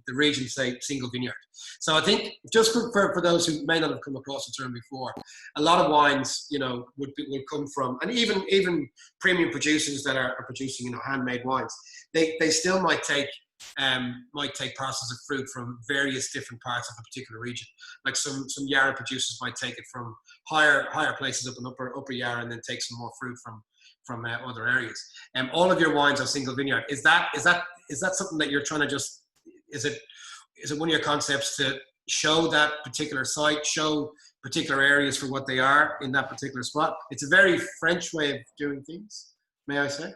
region say single vineyard. So I think just for those who may not have come across the term before, a lot of wines, would come from, and even premium producers that are producing, handmade wines, they still might take parcels of fruit from various different parts of a particular region. Like some Yarra producers might take it from higher places up in upper Yarra, and then take some more fruit from other areas. All of your wines are single vineyard. Is that something that you're trying to just? Is it one of your concepts to show that particular site, show particular areas for what they are in that particular spot? It's a very French way of doing things, may I say?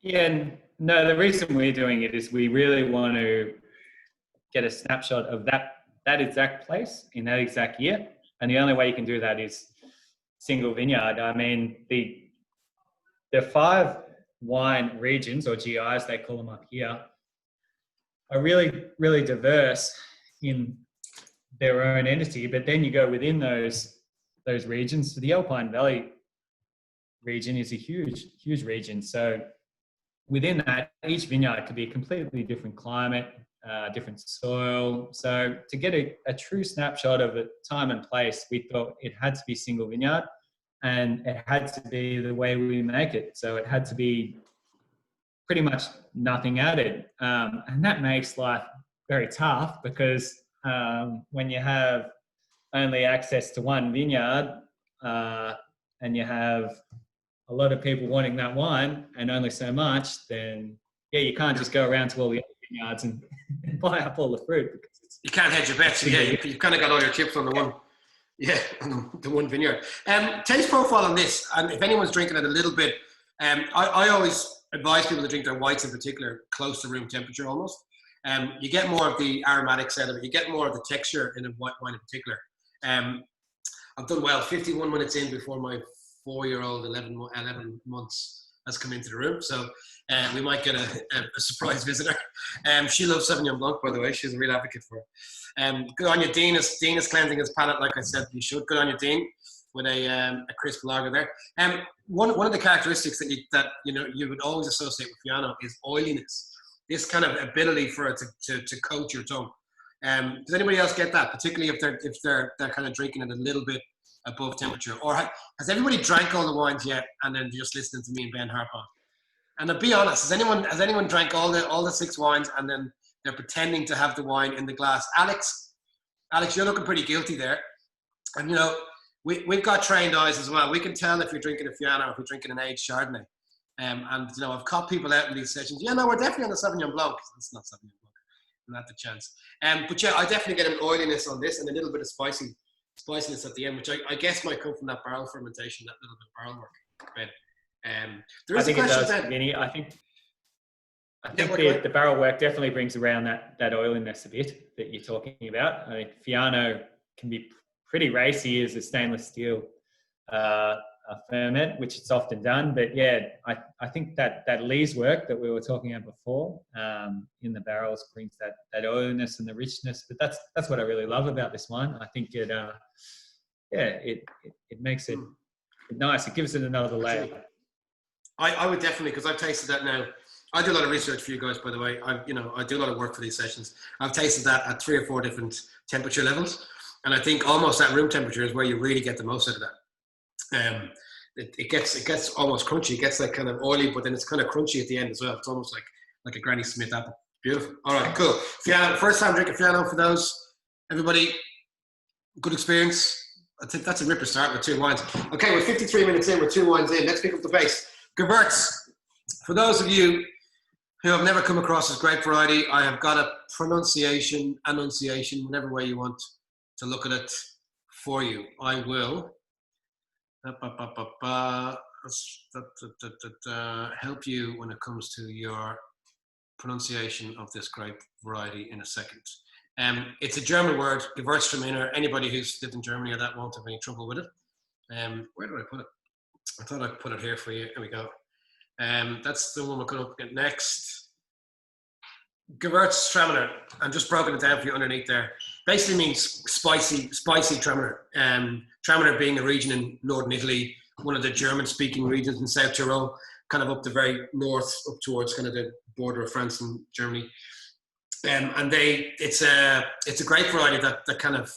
Yeah, no, the reason we're doing it is we really want to get a snapshot of that exact place in that exact year. And the only way you can do that is single vineyard. I mean, the 5 wine regions, or GIs, they call them up here, are really, really diverse in their own entity. But then you go within those regions. So the Alpine Valley region is a huge, huge region. So within that, each vineyard could be a completely different climate, different soil. So to get a true snapshot of a time and place, we thought it had to be single vineyard, and it had to be the way we make it. So it had to be pretty much nothing added. And that makes life very tough, because when you have only access to one vineyard and you have a lot of people wanting that wine and only so much, then you can't just go around to all the other vineyards and buy up all the fruit. Because you can't hedge your bets. You've kind of got all your chips on the one. Yeah, the one vineyard. Taste profile on this, and if anyone's drinking it a little bit, I always advise people to drink their whites in particular close to room temperature almost. You get more of the aromatics out of it. You get more of the texture in a white wine in particular. I've done well, 51 minutes in before my 4-year-old, 11 months, has come into the room. So we might get a surprise visitor. She loves Sauvignon Blanc, by the way. She's a real advocate for it. Good on you, Dean. Dean is cleansing his palate, like I said you should. Good on you, Dean, with a crisp lager there. One of the characteristics that you would always associate with Fiano is oiliness. This kind of ability for it to coat your tongue. Does anybody else get that, particularly if they're kind of drinking it a little bit above temperature? Or has everybody drank all the wines yet and then just listening to me and Ben harp on? And to be honest, has anyone drank all the 6 wines and then they're pretending to have the wine in the glass? Alex, you're looking pretty guilty there. And we've got trained eyes as well. We can tell if you're drinking a Fiano or if you're drinking an aged Chardonnay. And I've caught people out in these sessions. Yeah, no, we're definitely on the Sauvignon Blanc. It's not Sauvignon Blanc. Not the chance. But yeah, I definitely get an oiliness on this and a little bit of spiciness at the end, which I guess might come from that barrel fermentation, that little bit of barrel work. Ben, there is I think a question, it does, Ben. Vinny. I think the barrel work definitely brings around that oiliness a bit that you're talking about. I mean, Fiano can be pretty racy as a stainless steel ferment, which it's often done. But yeah, I think that lees work that we were talking about before in the barrels brings that oiliness and the richness. But that's what I really love about this wine. I think it makes it nice. It gives it another layer. I would definitely, because I've tasted that now. I do a lot of research for you guys, by the way. I do a lot of work for these sessions. I've tasted that at 3 or 4 different temperature levels, and I think almost at room temperature is where you really get the most out of that. It gets almost crunchy. It gets like kind of oily, but then it's kind of crunchy at the end as well. It's almost like a Granny Smith apple. Beautiful. All right, cool. Fiano, first time drinking Fiano for those. Everybody, good experience. I think that's a ripper start with 2 wines. Okay, we're 53 minutes in, we're 2 wines in. Let's pick up the pace. Gewürz. For those of you who have never come across this grape variety, I have got a pronunciation, annunciation, whatever way you want to look at it for you. I will help you when it comes to your pronunciation of this grape variety in a second. It's a German word, Gewürtztraminer. Anybody who's lived in Germany or that won't have any trouble with it. Where did I put it? I thought I'd put it here for you. Here we go. That's the one we're going to look at next. Gewürtztraminer. I'm just broken it down for you underneath there. Basically means spicy Traminer. Traminer being a region in northern Italy, one of the German-speaking regions in South Tyrol, kind of up the very north, up towards kind of the border of France and Germany. And it's a grape variety that kind of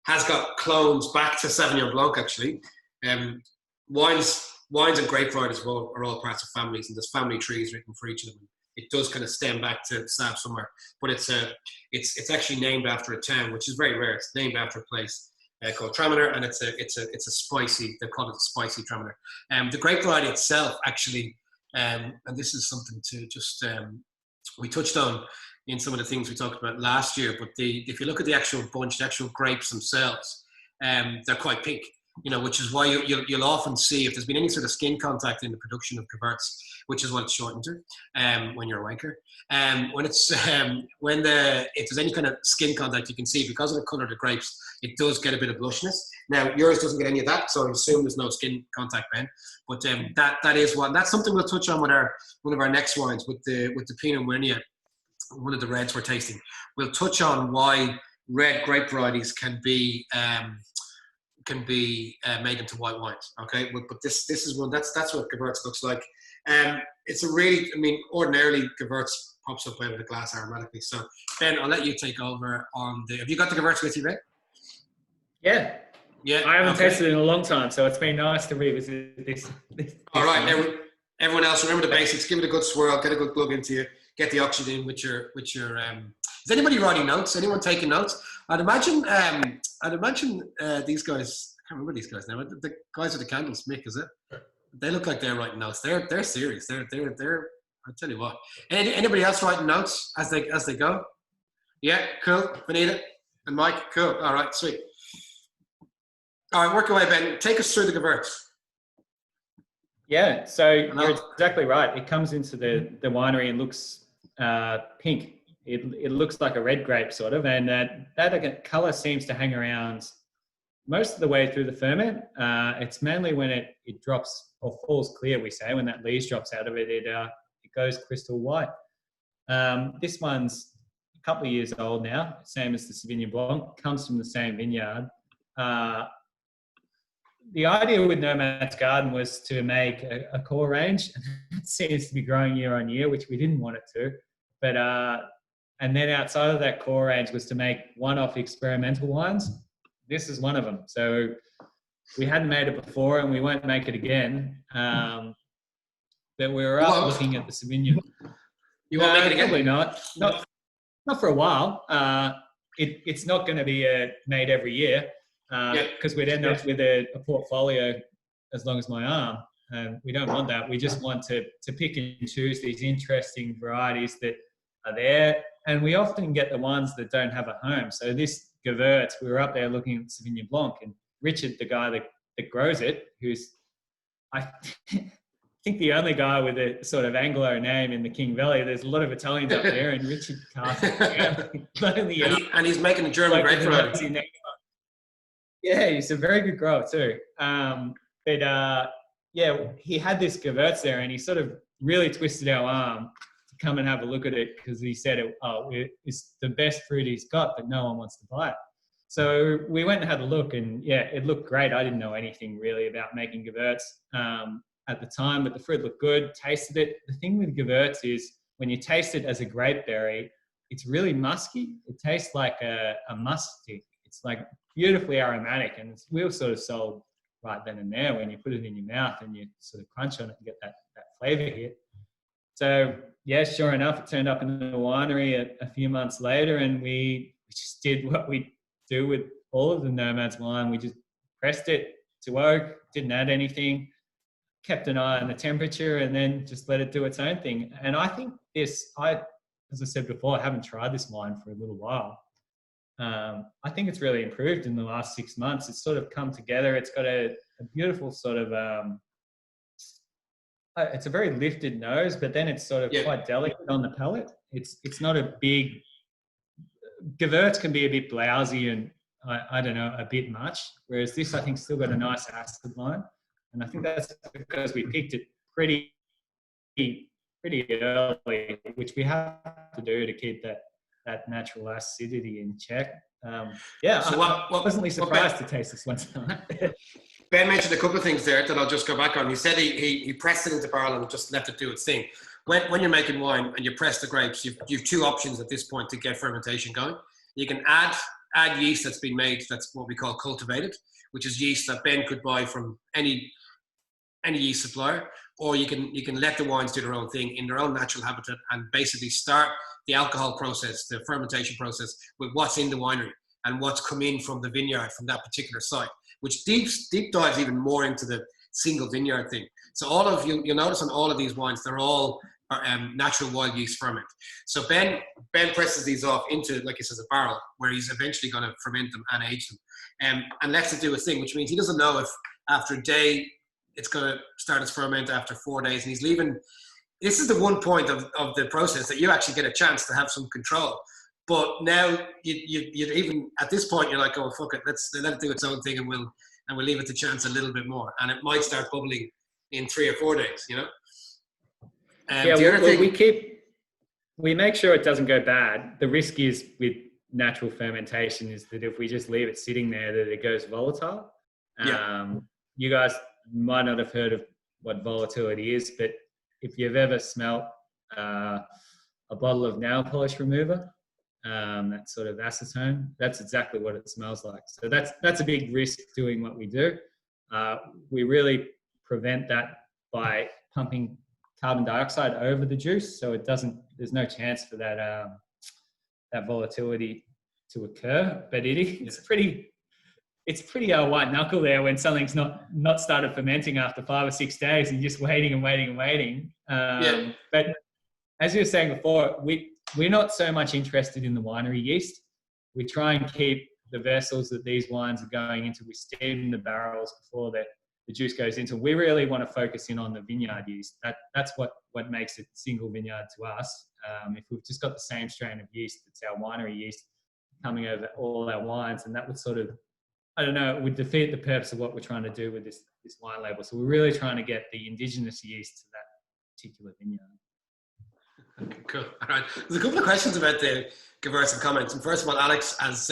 has got clones back to Sauvignon Blanc actually. Wines and grape varieties are all parts of families, and there's family trees written for each of them. It does kind of stem back to Sauv somewhere, but it's actually named after a town, which is very rare. It's named after a place called Traminer, and it's a spicy. They call it a spicy Traminer. The grape variety itself, actually, and this is something to just we touched on in some of the things we talked about last year. But if you look at the actual bunch, the actual grapes themselves, they're quite pink. Which is why you'll often see if there's been any sort of skin contact in the production of Gewürz, which is what it's shortened to, when you're a wanker. If there's any kind of skin contact, you can see because of the colour of the grapes, it does get a bit of blushness. Now yours doesn't get any of that, so I assume there's no skin contact, Ben. But that is one. That's something we'll touch on with one of our next wines with the Pinot Meunier, one of the reds we're tasting. We'll touch on why red grape varieties can be made into white wines. Okay, but this is one that's what Gewürz looks like. It's a really, ordinarily Gewürz pops up out of the glass aromatically. So Ben, I'll let you take over on have you got the Gewürz with you, Ben? Yeah. I haven't tasted it in a long time, so it's been nice to revisit this. All right, everyone else, remember the basics. Give it a good swirl, get a good plug into you, get the oxygen with your. Is anybody writing notes? Anyone taking notes? I'd imagine these guys. I can't remember these guys now. The guys with the candles, Mick, is it? They look like they're writing notes. They're serious. They're. I'll tell you what. Anybody else writing notes as they go? Yeah, cool. Benita and Mike, cool. All right, sweet. All right, work away, Ben. Take us through the Gewürz. Yeah, so you're exactly right. It comes into the winery and looks pink. It looks like a red grape sort of, and that colour seems to hang around most of the way through the ferment. It's mainly when it drops or falls clear, we say, when that lees drops out of it, it goes crystal white. This one's a couple of years old now, same as the Sauvignon Blanc, comes from the same vineyard. The idea with Nomads Garden was to make a core range. It seems to be growing year on year, which we didn't want it to. But and then outside of that core range was to make one-off experimental wines. This is one of them. So we hadn't made it before, and we won't make it again. But we were up looking at the Sauvignon. You won't make it again? Probably not. Not for a while. It's not going to be made every year. Because we'd end up with a portfolio as long as my arm, and we don't want that. We just want to pick and choose these interesting varieties that are there, and we often get the ones that don't have a home. So this Gewürz, we were up there looking at Sauvignon Blanc, and Richard, the guy that grows it, who's I think the only guy with a sort of Anglo name in the King Valley. There's a lot of Italians up there, and Richard and he's making a German grape variety. Yeah, he's a very good grower too. But yeah, he had this Gewürz there, and he sort of really twisted our arm to come and have a look at it because he said, it's the best fruit he's got, but no one wants to buy it. So we went and had a look, and yeah, it looked great. I didn't know anything really about making Gewürz at the time, but the fruit looked good, tasted it. The thing with Gewürz is when you taste it as a grape berry, it's really musky. It tastes like a musk stick. It's like beautifully aromatic, and we were sort of sold right then and there when you put it in your mouth and you sort of crunch on it and get that flavor hit. So yeah, sure enough, it turned up in the winery a few months later, and we just did what we do with all of the Nomads wine. We just pressed it to oak, didn't add anything, kept an eye on the temperature, and then just let it do its own thing. And I think as I said before, I haven't tried this wine for a little while. I think it's really improved in the last 6 months. It's sort of come together. It's got a beautiful sort of, it's a very lifted nose, but then it's sort of quite delicate on the palate. It's not a big, Gewürz can be a bit blousy and I don't know, a bit much. Whereas this, I think, still got a nice acid line. And I think that's because we picked it pretty early, which we have to do to keep that natural acidity in check. Yeah, so I wasn't surprised to taste this one time. Ben mentioned a couple of things there that I'll just go back on. He said he pressed it into barrel and just left it do its thing. When you're making wine and you press the grapes, you've two options at this point to get fermentation going. You can add yeast that's been made, that's what we call cultivated, which is yeast that Ben could buy from any yeast supplier, or you can let the wines do their own thing in their own natural habitat and basically start the alcohol process, the fermentation process, with what's in the winery and what's come in from the vineyard from that particular site, which deep dives even more into the single vineyard thing. So you'll notice on all of these wines, they're all natural wild yeast ferment. So Ben presses these off into, like he says, a barrel where he's eventually going to ferment them and age them, and lets it do its thing, which means he doesn't know if after a day it's going to start its ferment after 4 days, and he's leaving. This is the one point of the process that you actually get a chance to have some control. But now you even at this point you're like, oh fuck it, let it do its own thing, and we'll leave it to chance a little bit more, and it might start bubbling in 3 or 4 days, you know. Yeah, we make sure it doesn't go bad. The risk is with natural fermentation is that if we just leave it sitting there, that it goes volatile. You guys might not have heard of what volatility is, but if you've ever smelt a bottle of nail polish remover, that sort of acetone, that's exactly what it smells like. So that's a big risk doing what we do. We really prevent that by pumping carbon dioxide over the juice, so there's no chance for that volatility to occur. But it's pretty white knuckle there when something's not started fermenting after 5 or 6 days and just waiting and waiting and waiting. But as you were saying before, we're not so much interested in the winery yeast. We try and keep the vessels that these wines are going into. We steam the barrels before the juice goes into. We really want to focus in on the vineyard yeast. That's what makes it single vineyard to us. If we've just got the same strain of yeast, it's our winery yeast coming over all our wines, and that would sort of, I don't know, it would defeat the purpose of what we're trying to do with this wine label. So we're really trying to get the indigenous yeast to that particular vineyard. Okay, cool. All right. There's a couple of questions about the Gewürz and comments. And first of all, Alex has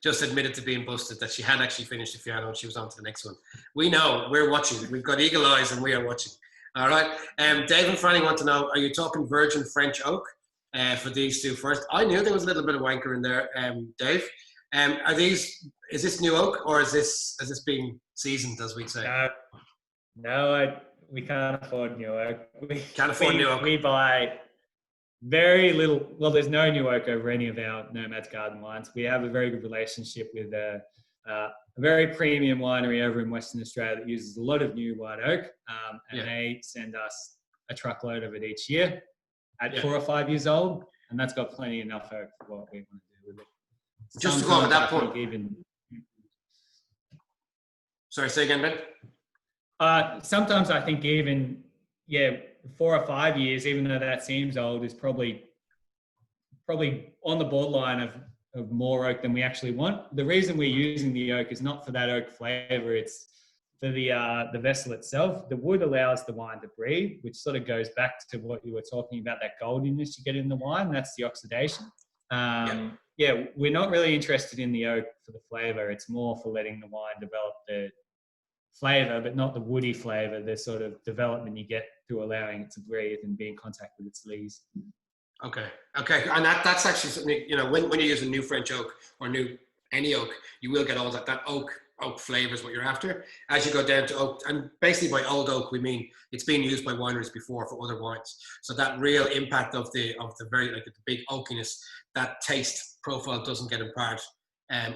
just admitted to being busted that she had actually finished the Fiano and she was on to the next one. We know, we're watching. We've got eagle eyes and we are watching. All right. Dave and Franny want to know, are you talking virgin French oak for these two first? I knew there was a little bit of wanker in there, Dave. Is this new oak or is this being seasoned, as we'd say? We can't afford new oak. New oak. We buy very little. Well, there's no new oak over any of our Nomads Garden wines. We have a very good relationship with a very premium winery over in Western Australia that uses a lot of new white oak, and they send us a truckload of it each year at 4 or 5 years old, and that's got plenty enough oak for what we want to do with it. Just to go on that point. Sorry, say again, Ben? Sometimes I think even 4 or 5 years, even though that seems old, is probably on the borderline of more oak than we actually want. The reason we're using the oak is not for that oak flavor. It's for the vessel itself. The wood allows the wine to breathe, which sort of goes back to what you were talking about, that goldiness you get in the wine. That's the oxidation. Yeah, we're not really interested in the oak for the flavour. It's more for letting the wine develop the flavour, but not the woody flavour, the sort of development you get through allowing it to breathe and be in contact with its lees. Okay. And that's actually something, you know, when you use a new French oak or any oak, you will get all that oak flavour is what you're after. As you go down to oak, and basically by old oak, we mean it's been used by wineries before for other wines. So that real impact of the very, like the big oakiness, that taste profile doesn't get imparted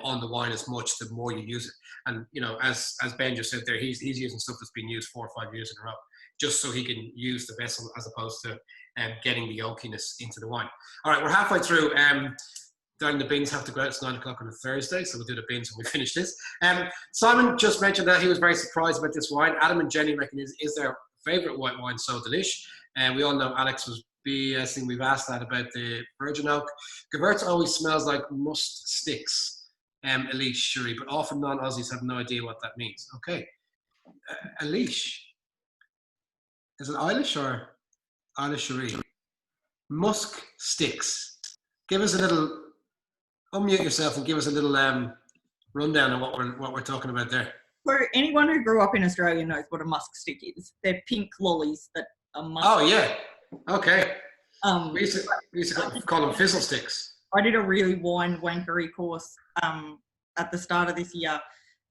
on the wine as much the more you use it. And, you know, as Ben just said there, he's using stuff that's been used 4 or 5 years in a row, just so he can use the vessel as opposed to getting the oakiness into the wine. All right, we're halfway through. Then the bins have to go out. It's 9 o'clock on a Thursday, so we'll do the bins when we finish this. Simon just mentioned that he was very surprised about this wine. Adam and Jenny reckon is their favourite white wine so delish. And we all know Alex was BSing. We've asked that about the virgin oak. Gewürz always smells like musk sticks, Elise Cherie, but often non-Aussies have no idea what that means. Okay, Elise, is it Eilish or Eilish Cherie? Musk sticks. Give us a little. Unmute yourself and give us a little rundown of what we're talking about there. For anyone who grew up in Australia knows what a musk stick is. They're pink lollies that are musk. Oh yeah, okay. We used to call them fizzle sticks. I did a really wine wankery course at the start of this year,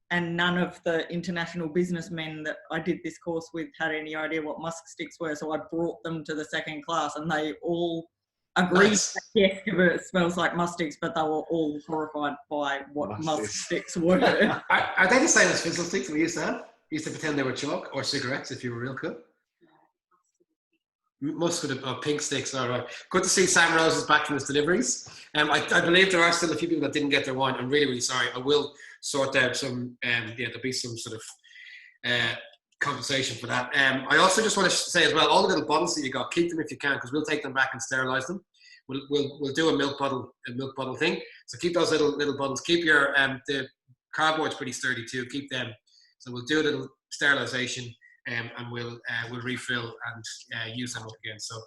and none of the international businessmen that I did this course with had any idea what musk sticks were. So I brought them to the second class, and they all agreed that yes, Gewürz smells like musk sticks, but they were all horrified by what musk sticks were. Are they the same as fizzle sticks we used to have? We used to pretend they were chalk or cigarettes if you were real cool. Musk with pink sticks, all right. Good to see Sam Rose is back from his deliveries. I believe there are still a few people that didn't get their wine. I'm really, really sorry. I will sort out some, there'll be some sort of compensation for that. I also just want to say as well, all the little bottles that you got, keep them if you can, because we'll take them back and sterilize them. We'll do a milk bottle thing. So keep those little bottles. Keep your the cardboard's pretty sturdy too. Keep them. So we'll do a little sterilization, and we'll refill and use them up again. So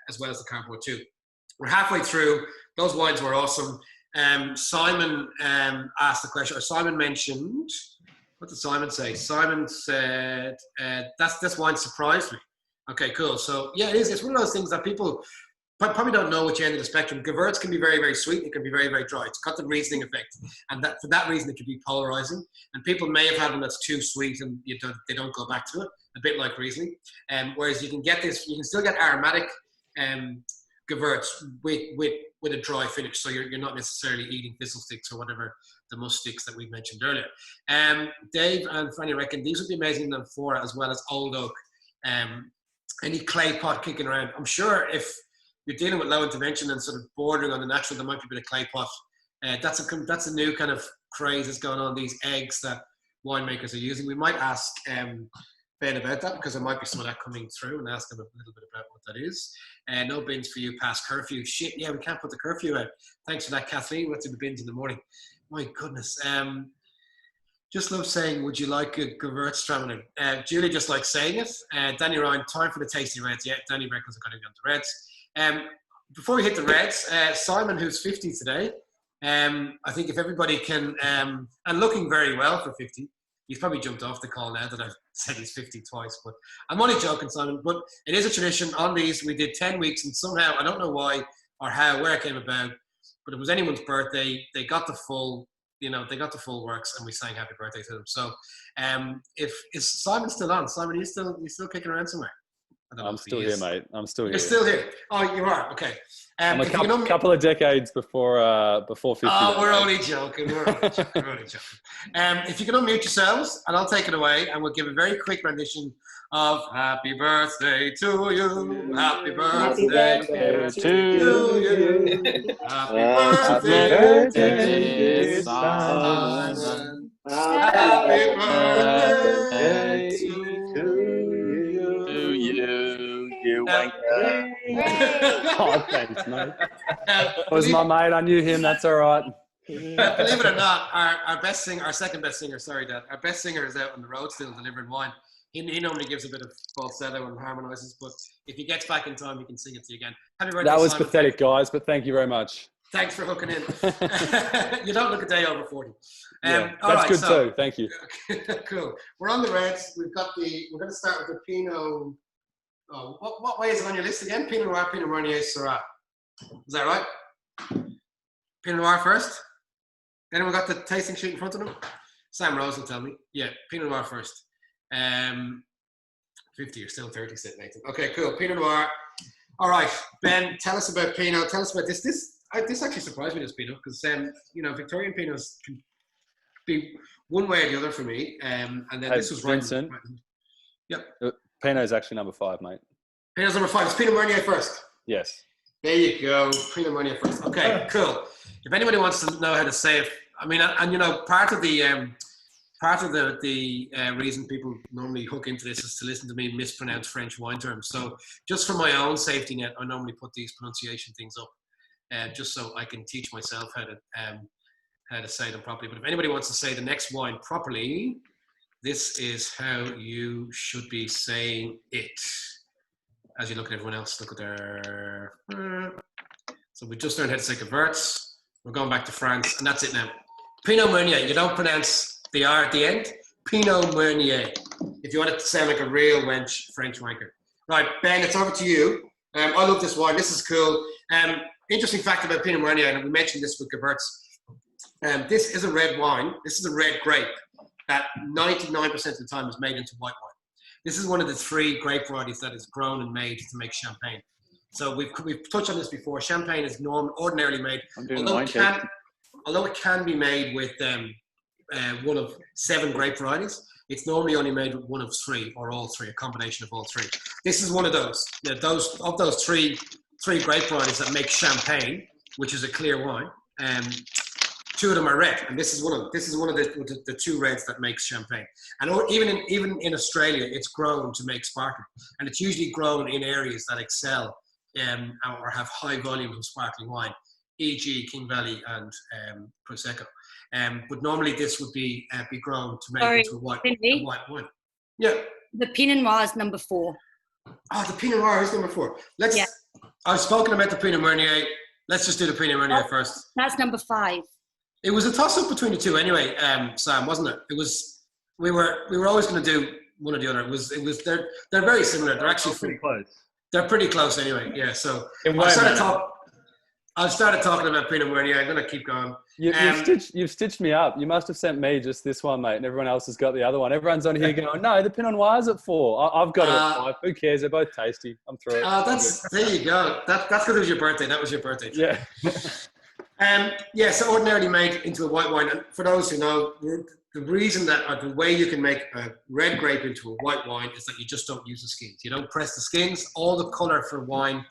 as well as the cardboard too. We're halfway through. Those wines were awesome. Simon asked the question, or Simon mentioned. What did Simon say? Simon said, this wine surprised me. Okay, cool. So, yeah, it is. It's one of those things that people probably don't know which end of the spectrum. Gewürz can be very, very sweet. It can be very, very dry. It's got the Riesling effect. And for that reason, it can be polarizing. And people may have had one that's too sweet and they don't go back to it, a bit like Riesling. Whereas you can get this, you can still get aromatic Gewürz with a dry finish. So you're not necessarily eating thistle sticks or whatever the musk sticks that we mentioned earlier. Dave and Fanny reckon these would be amazing in amphora as well as old oak. Any clay pot kicking around. I'm sure if you're dealing with low intervention and sort of bordering on the natural, there might be a bit of clay pot. That's a new kind of craze that's going on, these eggs that winemakers are using. We might ask Ben about that, because there might be some of that coming through, and ask him a little bit about what that is. No bins for you past curfew. Shit, yeah, we can't put the curfew out. Thanks for that, Kathleen. We'll do the bins in the morning. My goodness. Just love saying, would you like a Gewürtztraminer? Julie just likes saying it. Danny Ryan, time for the tasty reds. Yeah, Danny reckons I'm going to go on the reds. Before we hit the reds, Simon, who's 50 today, I think if everybody can, and looking very well for 50, he's probably jumped off the call now that I've said he's 50 twice, but I'm only joking, Simon. But it is a tradition. On these, we did 10 weeks, and somehow, I don't know why or how, where it came about, but it was anyone's birthday. They got the full works, and we sang happy birthday to them. So, is Simon still on? Simon, you still kicking around somewhere? I'm still here, mate. I'm still here. You're still here. Oh, you are. Okay. I'm a couple of decades before 50. Oh, we're only joking. We're only joking. If you can unmute yourselves, and I'll take it away, and we'll give a very quick rendition of Happy Birthday to you. Happy birthday to you. Happy birthday, Simon. Happy birthday to you. You wanker. Oh, thanks, mate. That was my mate. I knew him. That's all right. But believe it or not, our best singer, our second best singer, sorry, Dad, our best singer is out on the road still delivering wine. He normally gives a bit of falsetto and harmonizes, but if he gets back in time, he can sing it to you again. Happy birthday, That was Simon. pathetic, guys, but thank you very much. Thanks for hooking in. You don't look a day over 40. Yeah, all that's right, good so, too. Thank you. Cool. We're on the reds. We're going to start with the Pinot. Oh, what way is it on your list again? Pinot Noir, Pinot Meunier, Syrah. Is that right? Pinot Noir first. Anyone got the tasting sheet in front of them? Sam Rose will tell me. Yeah, Pinot Noir first. 50, you're still 30, said Nathan. Okay, cool. Pinot Noir. All right, Ben, tell us about Pinot. Tell us about this. This actually surprised me, this Pinot, because Victorian Pinots can be one way or the other for me. And then this was Vincent. right. Yep. Pinot is actually number 5, mate. Pinot's number 5. It's Pinot Meunier first. Yes. There you go. Pinot Meunier first. Okay, cool. If anybody wants to know how to say it, I mean, and part of the reason people normally hook into this is to listen to me mispronounce French wine terms. So just for my own safety net, I normally put these pronunciation things up, just so I can teach myself how to say them properly. But if anybody wants to say the next wine properly, this is how you should be saying it. As you look at everyone else, look at their. So we just learned how to say Gewürz. We're going back to France, and that's it now. Pinot Meunier. You don't pronounce the R at the end. Pinot Meunier. If you want it to sound like a real wench French wanker. Right, Ben, it's over to you. I love this wine. This is cool. Interesting fact about Pinot Meunier, and we mentioned this with Gewürz. This is a red wine. This is a red grape that 99% of the time is made into white wine. This is one of the 3 grape varieties that is grown and made to make champagne. So we've touched on this before. Champagne is ordinarily made, although it can be made with one of 7 grape varieties. It's normally only made with one of 3 or all 3, a combination of all 3. This is one of those. Those three grape varieties that make champagne, which is a clear wine. 2 of them are red, and this is one of them. This is one of the 2 reds that makes champagne. And even in Australia, it's grown to make sparkling, and it's usually grown in areas that excel or have high volumes of sparkling wine, e.g. King Valley and Prosecco. But normally this would be grown to make into a white wine. Yeah. The Pinot Noir is number 4. Oh, the Pinot Noir is number 4. I've spoken about the Pinot Meunier. Let's just do the Pinot Meunier first. That's number 5. It was a toss-up between the 2 anyway, Sam, wasn't it? It was. We were always going to do one or the other. It was. They're very similar. They're actually pretty close. They're pretty close anyway. Yeah. So I've started talking about Pinot Meunier. I'm going to keep going. You've stitched me up. You must have sent me just this one, mate, and everyone else has got the other one. Everyone's on here going, no, the Pinot Noir's at 4. I've got it at 5. Who cares? They're both tasty. I'm through it. There you go. That's because it was your birthday. That was your birthday. Yeah. So ordinarily made into a white wine. And for those who know, the reason that, or the way you can make a red grape into a white wine is that you just don't use the skins. You don't press the skins. All the color for wine,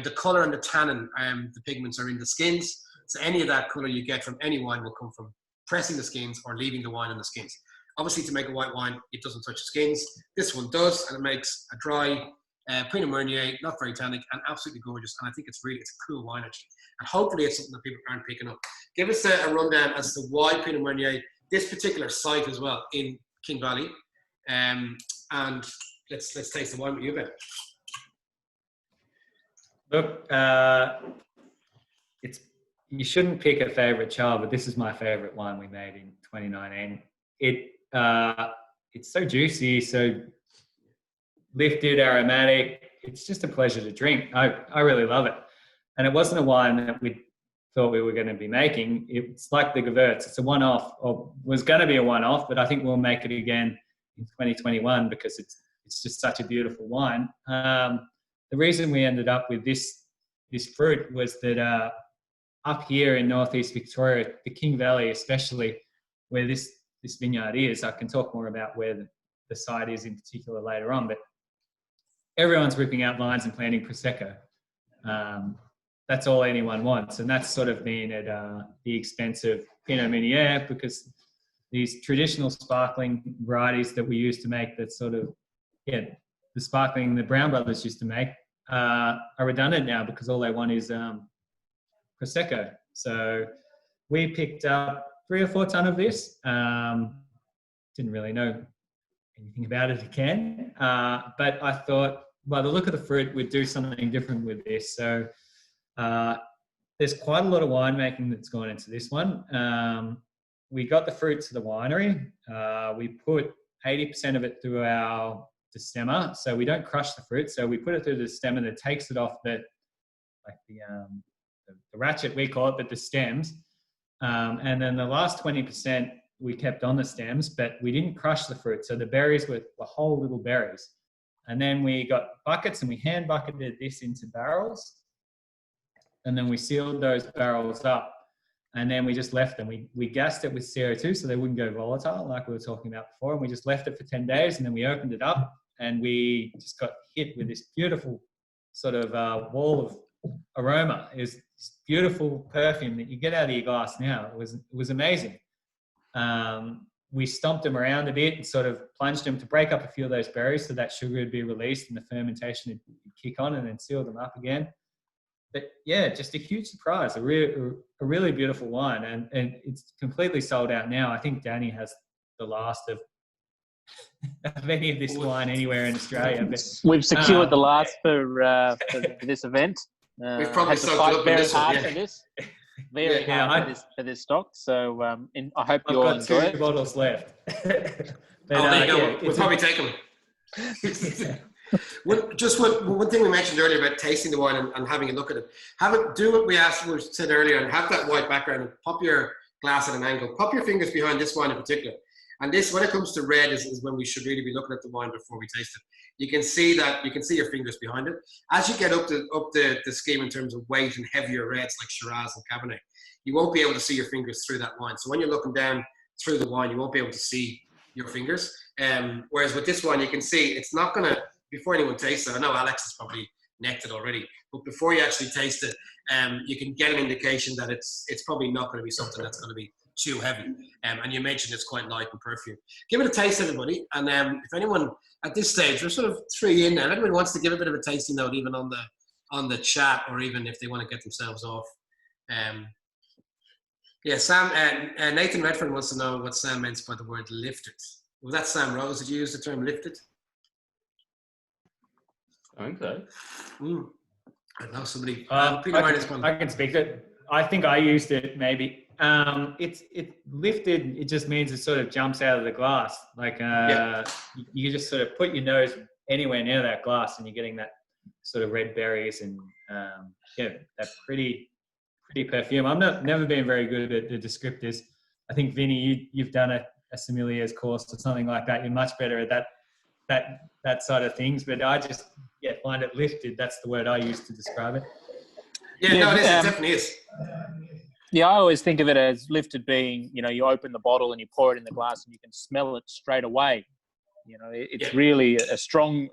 the color and the tannin, the pigments are in the skins. So any of that color you get from any wine will come from pressing the skins or leaving the wine in the skins. Obviously, to make a white wine, it doesn't touch the skins. This one does, and it makes a dry Pinot Meunier, not very tannic, and absolutely gorgeous. And I think it's a cool wine, actually. And hopefully it's something that people aren't picking up. Give us a rundown as to why Pinot Meunier, this particular site as well in King Valley. And let's taste the wine with you, Ben. Look, you shouldn't pick a favorite child, but this is my favorite wine we made in 2019. It's so juicy, so lifted, aromatic. It's just a pleasure to drink. I really love it. And it wasn't a wine that we thought we were going to be making. It's like the Gewürz. It's a one-off, or was going to be a one-off, but I think we'll make it again in 2021 because it's just such a beautiful wine. The reason we ended up with this fruit was that up here in northeast Victoria, the King Valley especially, where this vineyard is, I can talk more about where the site is in particular later on, but everyone's ripping out vines and planting Prosecco. That's all anyone wants, and that's sort of been at the expense of Pinot Meunier, because these traditional sparkling varieties that we used to make, that sort of, the sparkling the Brown Brothers used to make, are redundant now because all they want is Prosecco. So we picked up 3 or 4 ton of this. Didn't really know anything about it again, but I thought, by the look of the fruit, we'd do something different with this. So there's quite a lot of winemaking that's gone into this one. We got the fruit to the winery. We put 80% of it through our destemmer, so we don't crush the fruit. So we put it through the destemmer that takes it off the ratchet, we call it, but the stems. And then the last 20% we kept on the stems, but we didn't crush the fruit. So the berries were whole little berries. And then we got buckets and we hand bucketed this into barrels. And then we sealed those barrels up. And then we just left them. We gassed it with CO2 so they wouldn't go volatile, like we were talking about before. And we just left it for 10 days, and then we opened it up, and we just got hit with this beautiful sort of wall of aroma. It was this beautiful perfume that you get out of your glass now. It was amazing. We stomped them around a bit and sort of plunged them to break up a few of those berries so that sugar would be released and the fermentation would kick on, and then seal them up again. But yeah, just a huge surprise, a really beautiful wine, and it's completely sold out now. I think Danny has the last of any of this wine anywhere in Australia. But, we've secured the last for this event. We've probably had to fight very hard for this. Very hard for this stock. So I hope you all enjoy it. I've got 2 bottles left. But, there you go. We'll probably take them. Just one thing we mentioned earlier about tasting the wine and having a look at it. Do what we said earlier, and have that white background and pop your glass at an angle. Pop your fingers behind this wine in particular. And this, when it comes to red, is when we should really be looking at the wine before we taste it. You can see your fingers behind it. As you get up the scheme in terms of weight and heavier reds like Shiraz and Cabernet, you won't be able to see your fingers through that wine. So when you're looking down through the wine, you won't be able to see your fingers. Whereas with this one, you can see it's not going to, before anyone tastes it, I know Alex has probably necked it already, but before you actually taste it, you can get an indication that it's probably not going to be something that's going to be too heavy. And you mentioned it's quite light in perfume. Give it a taste, everybody. And if anyone at this stage, we're sort of 3 in now, if anyone wants to give a bit of a tasting note, even on the chat, or even if they want to get themselves off. Sam, Nathan Redfern wants to know what Sam meant by the word lifted. Was that Sam Rose that used the term lifted? I think so. I know somebody. I can speak to it. I think I used it maybe. It's lifted. It just means it sort of jumps out of the glass. Like you just sort of put your nose anywhere near that glass, and you're getting that sort of red berries and that pretty perfume. I've never been very good at the descriptors. I think Vinny, you've done a sommeliers course or something like that. You're much better at that side of things. But I just find it lifted. That's the word I use to describe it. Yeah, no, it is. It definitely is. Yeah, I always think of it as lifted being, you open the bottle and you pour it in the glass and you can smell it straight away. It's really a strong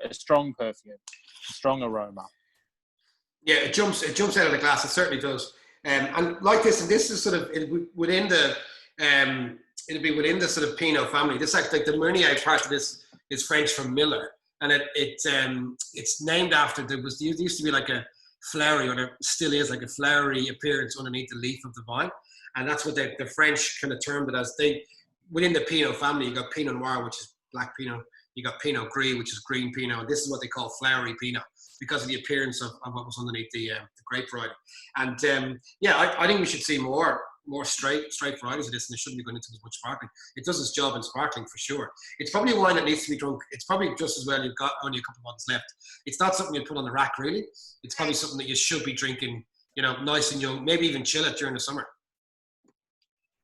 perfume, a strong aroma. Yeah, it jumps out of the glass. It certainly does. And like this, and this is sort of within the it'll be within the sort of Pinot family. This actually, like the Meunier part of this is French from Miller, and it's named after there used to be like a flowery, or there still is like a flowery appearance underneath the leaf of the vine, and that's what the French kind of termed it as. Within the Pinot family, you got Pinot Noir, which is black Pinot, you got Pinot Gris, which is green Pinot, and this is what they call flowery Pinot because of the appearance of what was underneath the grape variety. And I think we should see more straight varieties of this, and it shouldn't be going into as much sparkling. It does its job in sparkling for sure. It's probably a wine that needs to be drunk. It's probably just as well you've got only a couple of bottles left. It's not something you put on the rack really. It's probably something that you should be drinking, nice and young, maybe even chill it during the summer.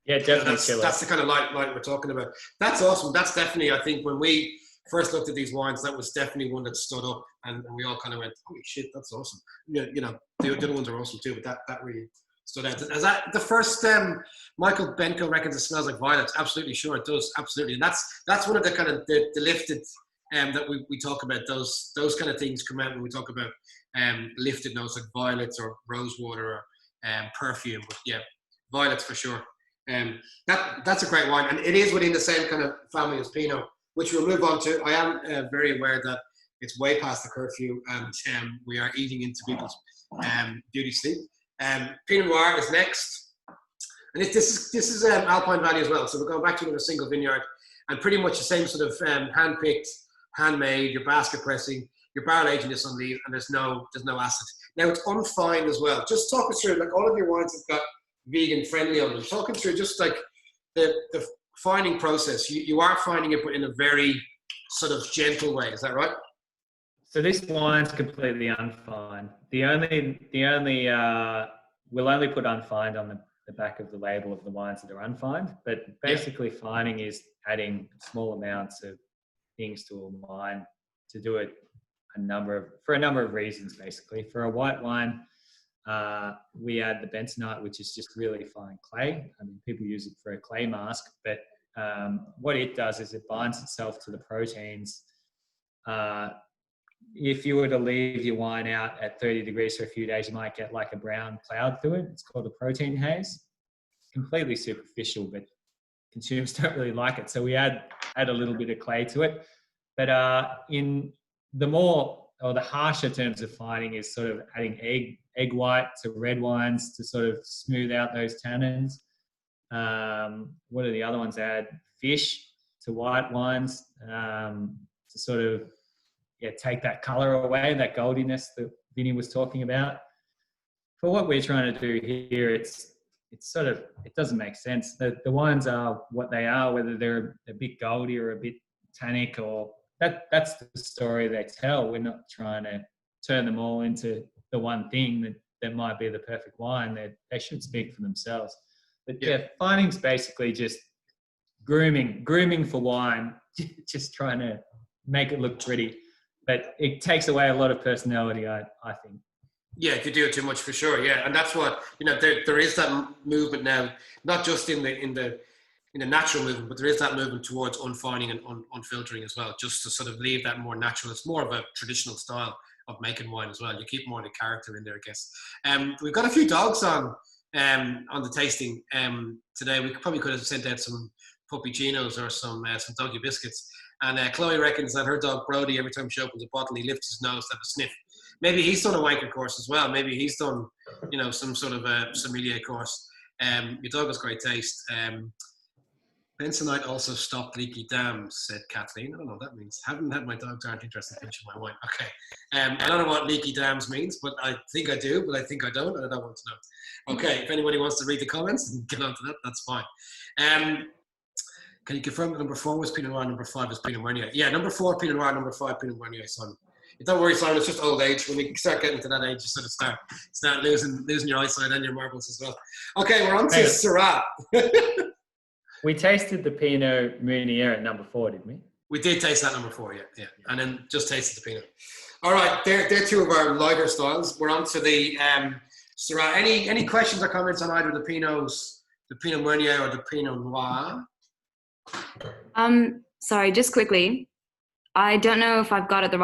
Yeah, definitely chill it. That's the kind of light we're talking about. That's awesome. That's definitely, I think, when we first looked at these wines, that was definitely one that stood up, and we all kind of went, holy shit, that's awesome. The other ones are awesome too, but that really stood out. Is that the first? Michael Benko reckons it smells like violets. Absolutely sure it does. Absolutely, and that's one of the kind of the lifted that we talk about. Those kind of things come out when we talk about lifted notes like violets or rosewater or perfume. But yeah, violets for sure. That's a great wine, and it is within the same kind of family as Pinot, which we'll move on to. I am very aware that it's way past the curfew, and we are eating into people's beauty sleep. Pinot Noir is next. And this is Alpine Valley as well. So we're going back to a single vineyard, and pretty much the same sort of hand-picked, handmade. Your basket pressing, your barrel aging this on leaf, and there's no acid. Now it's unfined as well. Just talk us through, like all of your wines have got vegan friendly on them. Talking through just like the fining process. You are finding it, but in a very sort of gentle way. Is that right? So this wine's completely unfined. We'll only put unfined on the back of the label of the wines that are unfined. But basically, fining is adding small amounts of things to a wine to do it for a number of reasons. Basically, for a white wine, we add the bentonite, which is just really fine clay. I mean, people use it for a clay mask, but what it does is it binds itself to the proteins. If you were to leave your wine out at 30 degrees for a few days, you might get like a brown cloud through it. It's called a protein haze. Completely superficial, but consumers don't really like it. So we add a little bit of clay to it. But in the the harsher terms of fining is sort of adding egg white to red wines to sort of smooth out those tannins. What are the other ones? Add fish to white wines to sort of take that colour away, that goldiness that Vinny was talking about. For what we're trying to do here, it doesn't make sense. The wines are what they are, whether they're a bit goldy or a bit tannic, or that's the story they tell. We're not trying to turn them all into the one thing that might be the perfect wine. They should speak for themselves. But fining's basically just grooming for wine, just trying to make it look pretty. But it takes away a lot of personality, I think. Yeah, if you do it too much, for sure. Yeah, and that's what there is that movement now, not just in the natural movement, but there is that movement towards unfining and unfiltering as well, just to sort of leave that more natural. It's more of a traditional style of making wine as well. You keep more of the character in there, I guess. We've got a few dogs on the tasting today. We probably could have sent out some puppuccinos or some doggy biscuits. And Chloe reckons that her dog Brody, every time she opens a bottle, he lifts his nose to have a sniff. Maybe he's done a wanking course as well. Maybe he's done, some sort of a sommelier course. Your dog has great taste. Bentonite also stopped leaky dams, said Kathleen. I don't know what that means. Haven't had my dogs aren't interested in finishing my wine. Okay. I don't know what leaky dams means, but I think I do, but I think I don't, and I don't want to know. Okay, if anybody wants to read the comments and get onto that, that's fine. Can you confirm that number 4 was Pinot Noir, number 5 was Pinot Meunier? Yeah, number 4 Pinot Noir, number 5 Pinot Meunier, Simon. Don't worry, Simon, it's just old age. When you start getting to that age, you sort of start losing your eyesight and your marbles as well. Okay, we're on to Syrah. We tasted the Pinot Meunier at number 4, didn't we? We did taste that number 4, yeah. And then just tasted the Pinot. All right, they're two of our lighter styles. We're on to the Syrah. Any questions or comments on either the Pinots, the Pinot Meunier or the Pinot Noir? Sorry, just quickly. I don't know if I've got it the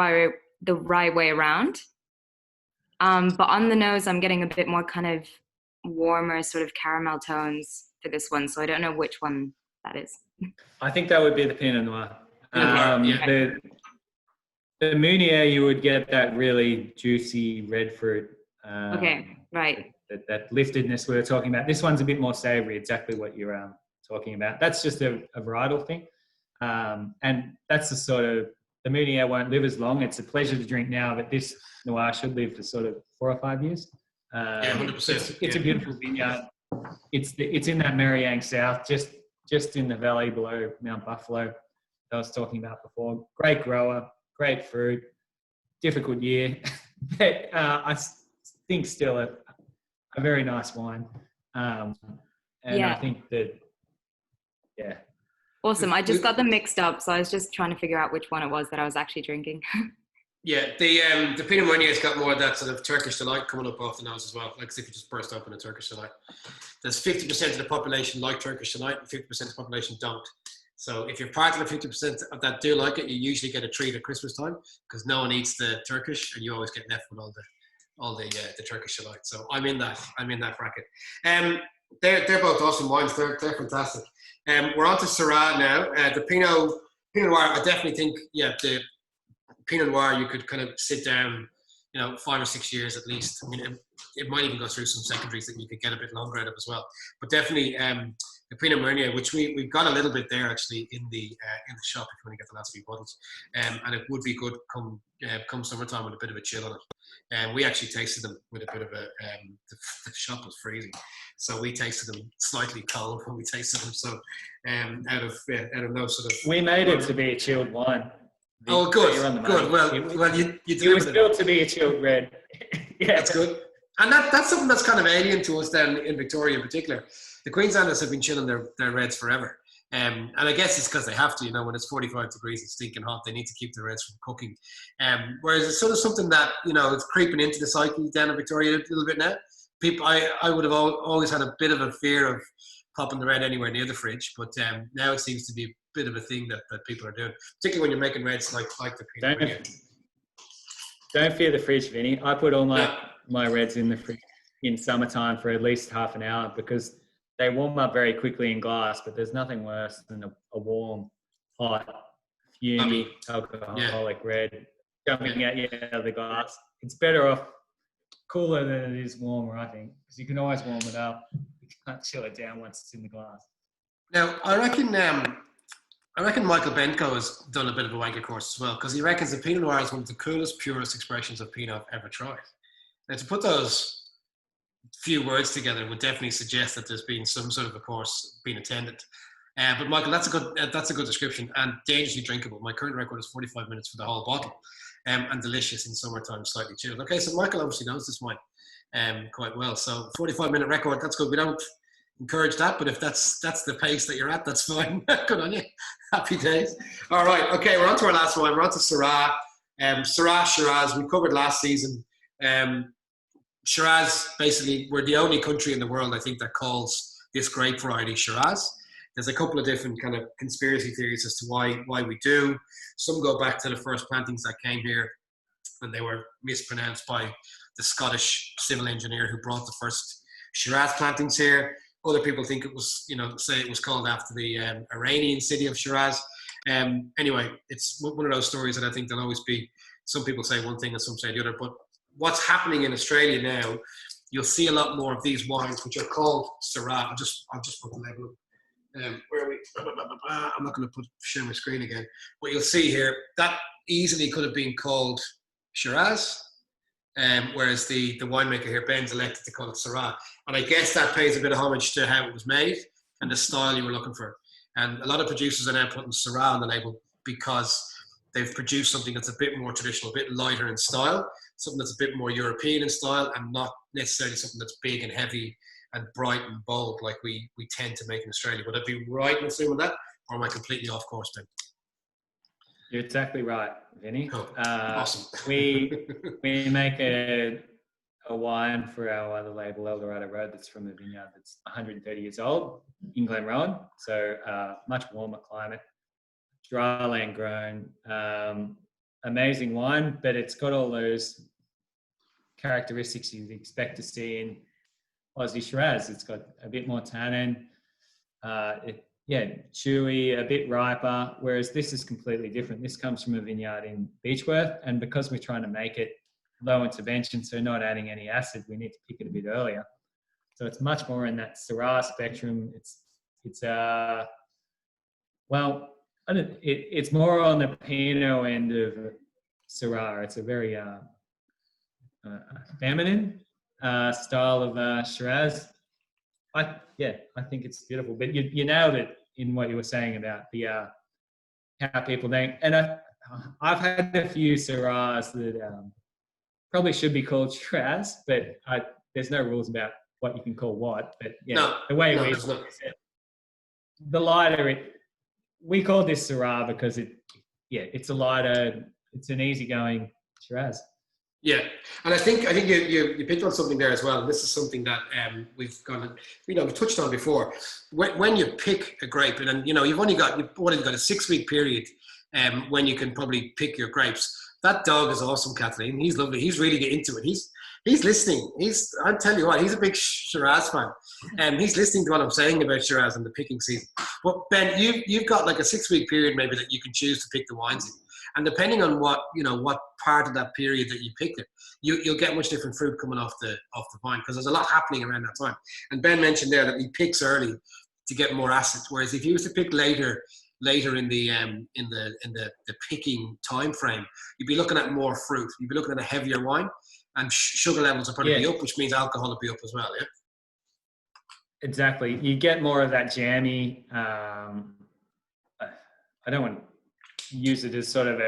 right way around. But on the nose, I'm getting a bit more kind of warmer sort of caramel tones for this one. So I don't know which one that is. I think that would be the Pinot Noir. The Meunier, you would get that really juicy red fruit. Okay, right. That liftedness we were talking about. This one's a bit more savory, exactly what you're talking about. That's just a varietal thing. And that's the sort of, the Meunier won't live as long. It's a pleasure to drink now, but this Noir should live for sort of 4 or 5 years. 100%. It's a beautiful vineyard. It's in that Mariang South, just in the valley below Mount Buffalo that I was talking about before. Great grower, great fruit, difficult year. But I think still a very nice wine. I think that, Awesome. I just got them mixed up, so I was just trying to figure out which one it was that I was actually drinking. Yeah, the Pinot Meunier's got more of that sort of Turkish delight coming up off the nose as well, like as if you just burst open a Turkish delight. There's 50% of the population like Turkish delight and 50% of the population don't. So if you're part of the 50% of that do like it, you usually get a treat at Christmas time because no one eats the Turkish and you always get left with all the Turkish delight. So I'm in that bracket. They're both awesome wines. They're fantastic. We're on to Syrah now. The Pinot Noir, I definitely think, the Pinot Noir, you could kind of sit down, 5 or 6 years at least. I mean, it might even go through some secondaries that you could get a bit longer out of as well. But definitely the Pinot Meunier, which we've got a little bit there actually in the shop if you want to get the last few bottles, and it would be good come summertime with a bit of a chill on it. And we actually tasted them with a bit of a the shop was freezing, so we tasted them slightly cold when we tasted them. So out of no sort of, we made it to be a chilled wine. Oh, good. Well, it was built to be a chilled red. Yeah, that's good. And that's something that's kind of alien to us down in Victoria in particular. The Queenslanders have been chilling their reds forever. And I guess it's because they have to, when it's 45 degrees and stinking hot, they need to keep the reds from cooking. Whereas it's sort of something that, it's creeping into the psyche down in Victoria a little bit now. People, I would have always had a bit of a fear of popping the red anywhere near the fridge, but now it seems to be a bit of a thing that people are doing, particularly when you're making reds like the Pinot Meunier. Don't fear the fridge, Vinny. I put all my reds in the fridge in summertime for at least half an hour because they warm up very quickly in glass, but there's nothing worse than a warm, hot, fumy, alcoholic red jumping at you out of the glass. It's better off cooler than it is warmer, I think, because you can always warm it up. You can't chill it down once it's in the glass. Now, I reckon Michael Benko has done a bit of a wanker course as well, because he reckons the Pinot Noir is one of the coolest, purest expressions of Pinot I've ever tried. Now, to put those few words together would definitely suggest that there's been some sort of a course being attended. But Michael, that's a good description and dangerously drinkable. My current record is 45 minutes for the whole bottle, and delicious in summertime, slightly chilled. Okay, so Michael obviously knows this wine quite well. So 45-minute record, that's good. We don't encourage that, but if that's the pace that you're at, that's fine. Good on you. Happy days. All right, okay, we're on to our last wine. We're on to Syrah. Syrah Shiraz, we covered last season. Shiraz, basically, we're the only country in the world, I think, that calls this grape variety Shiraz. There's a couple of different kind of conspiracy theories as to why we do. Some go back to the first plantings that came here, and they were mispronounced by the Scottish civil engineer who brought the first Shiraz plantings here. Other people think it was, say it was called after the Iranian city of Shiraz. Anyway, it's one of those stories that I think there'll always be. Some people say one thing and some say the other. But what's happening in Australia now, you'll see a lot more of these wines, which are called Syrah. I'll just put the label up. Where are we? I'm not going to share my screen again. What you'll see here, that easily could have been called Shiraz, whereas the winemaker here, Ben's elected to call it Syrah. And I guess that pays a bit of homage to how it was made and the style you were looking for. And a lot of producers are now putting Syrah on the label because they've produced something that's a bit more traditional, a bit lighter in style, something that's a bit more European in style, and not necessarily something that's big and heavy and bright and bold like we tend to make in Australia. Would I be right in assuming that, or am I completely off course, Ben? You're exactly right, Vinny. Cool. Awesome. We make a wine for our other label, Eldorado Road, that's from a vineyard that's 130 years old in Glenrowan, so much warmer climate, dry land grown, amazing wine, but it's got all those characteristics you'd expect to see in Aussie Shiraz. It's got a bit more tannin, chewy, a bit riper, whereas this is completely different. This comes from a vineyard in Beechworth, and because we're trying to make it low intervention, so not adding any acid, we need to pick it a bit earlier. So it's much more in that Syrah spectrum. It's more on the Pinot end of Syrah. It's a very feminine style of Shiraz. I think it's beautiful. But you nailed it in what you were saying about the how people think. And I've had a few Syrahs that probably should be called Shiraz, but there's no rules about what you can call what. But the way we it, the lighter we call this Syrah because it's a lighter, it's an easygoing Shiraz. Yeah, and I think you picked on something there as well. And this is something that we've touched on before. When you pick a grape, and you've only got a 6-week period when you can probably pick your grapes. That dog is awesome, Kathleen. He's lovely. He's really get into it. He's listening. I'll tell you what, he's a big Shiraz fan. And he's listening to what I'm saying about Shiraz and the picking season. But Ben, you've got like a 6-week period maybe that you can choose to pick the wines in. And depending on what part of that period that you pick it, you'll get much different fruit coming off the vine, because there's a lot happening around that time. And Ben mentioned there that he picks early to get more acid, whereas if you was to pick later in the picking time frame, you'd be looking at more fruit. You'd be looking at a heavier wine, and sugar levels will probably be up, which means alcohol will be up as well. Yeah. Exactly. You get more of that jammy. I don't want to use it as sort of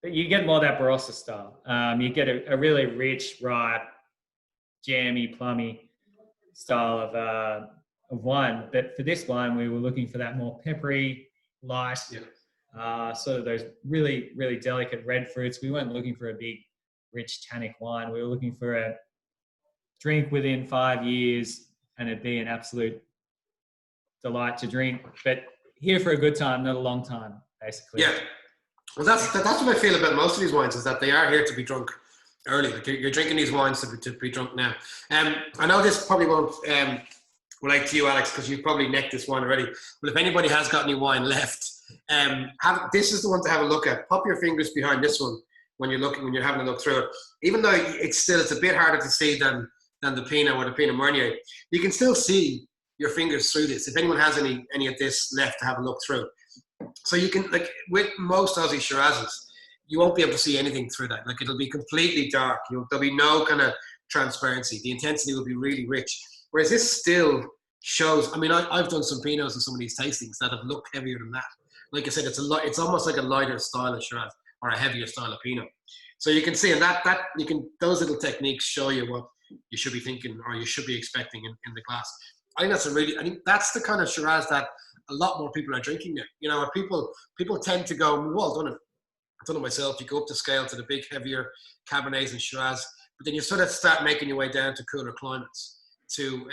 you get more of that Barossa style. You get a really rich, ripe, jammy, plummy style of wine. But for this wine, we were looking for that more peppery, light, sort of those really, really delicate red fruits. We weren't looking for a big, rich tannic wine. We were looking for a drink within 5 years, and it'd be an absolute delight to drink. But here for a good time, not a long time, basically. Yeah. Well, that's what I feel about most of these wines, is that they are here to be drunk early. Like you're drinking these wines to be drunk now. I know this probably won't relate to you, Alex, because you've probably necked this wine already. But if anybody has got any wine left, this is the one to have a look at. Pop your fingers behind this one when you're having a look through it. Even though it's a bit harder to see than the Pinot or the Pinot Meunier, you can still see your fingers through this. If anyone has any of this left to have a look through. So you can, like with most Aussie Shirazes, you won't be able to see anything through that. Like it'll be completely dark. There'll be no kind of transparency. The intensity will be really rich. Whereas this still shows, I mean, I've done some Pinots and some of these tastings that have looked heavier than that. Like I said, it's almost like a lighter style of Shiraz or a heavier style of Pinot. So you can see, and those little techniques show you what you should be thinking or you should be expecting in the glass. I think that's the kind of Shiraz that a lot more people are drinking now. You know, people tend to go, well, I've done it myself. You go up the scale to the big, heavier Cabernets and Shiraz, but then you sort of start making your way down to cooler climates, to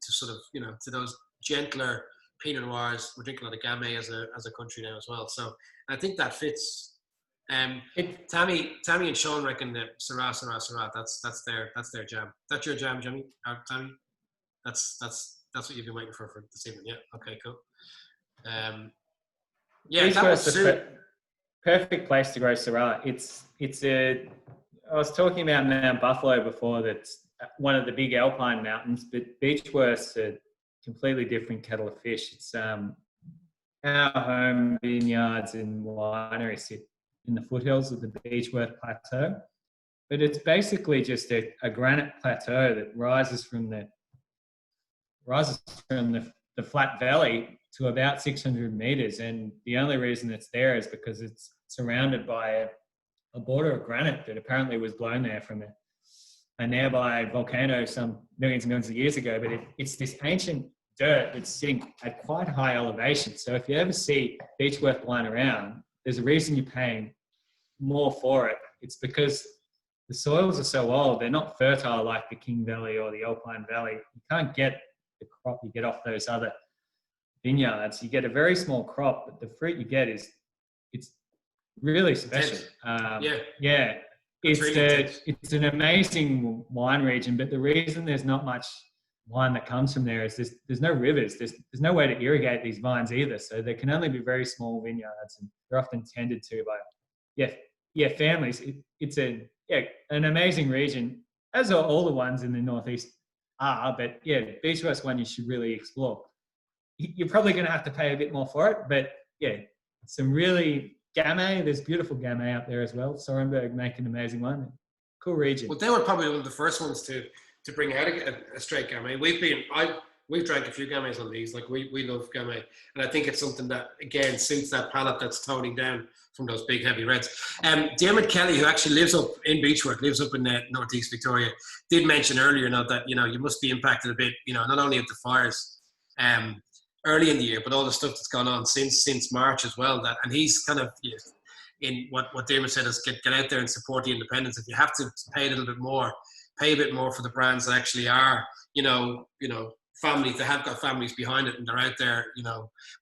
sort of, to those gentler Pinot Noirs. We're drinking a lot of Gamay as a country now as well. So I think that fits. Tammy and Sean reckon that Syrah. That's their jam. That's your jam, Jimmy. Tammy. That's what you've been waiting for this evening. Yeah. Okay. Cool. Beechworth's the perfect place to grow Syrah. I was talking about Mount Buffalo before. That's one of the big alpine mountains, but Beechworth's a completely different kettle of fish. It's our home vineyards and wineries sit in the foothills of the Beechworth Plateau, but it's basically just a granite plateau that rises from the flat valley to about 600 meters, and the only reason it's there is because it's surrounded by a border of granite that apparently was blown there from a nearby volcano some millions and millions of years ago. But it's this ancient dirt that's sitting at quite high elevation. So if you ever see Beechworth wine around, there's a reason you're paying more for it. It's because the soils are so old, they're not fertile like the King Valley or the Alpine Valley. You can't get the crop you get off those other vineyards. You get a very small crop, but the fruit you get it's really special. It's an amazing wine region, but the reason there's not much wine that comes from there is there's no rivers, there's no way to irrigate these vines either, so there can only be very small vineyards, and they're often tended to by families. It's an amazing region, as are all the ones in the northeast are, but Beechworth's one you should really explore. You're probably going to have to pay a bit more for it, but some really Gamay, there's beautiful Gamay up there as well. Sorenberg make an amazing one. Cool region. Well, they were probably one of the first ones to bring out a straight Gamay. We've drank a few Gamays on these. Like we love Gamay, and I think it's something that again suits that palate that's toning down from those big heavy reds. Dermot Kelly, who actually lives up in Beechworth, lives up in northeast Victoria, did mention earlier that you must be impacted a bit, not only at the fires early in the year, but all the stuff that's gone on since March as well. And he's kind of in what Dermot said is get out there and support the independents. If you have to pay a little bit more, pay a bit more for the brands that actually are families that have got families behind it, and they're out there.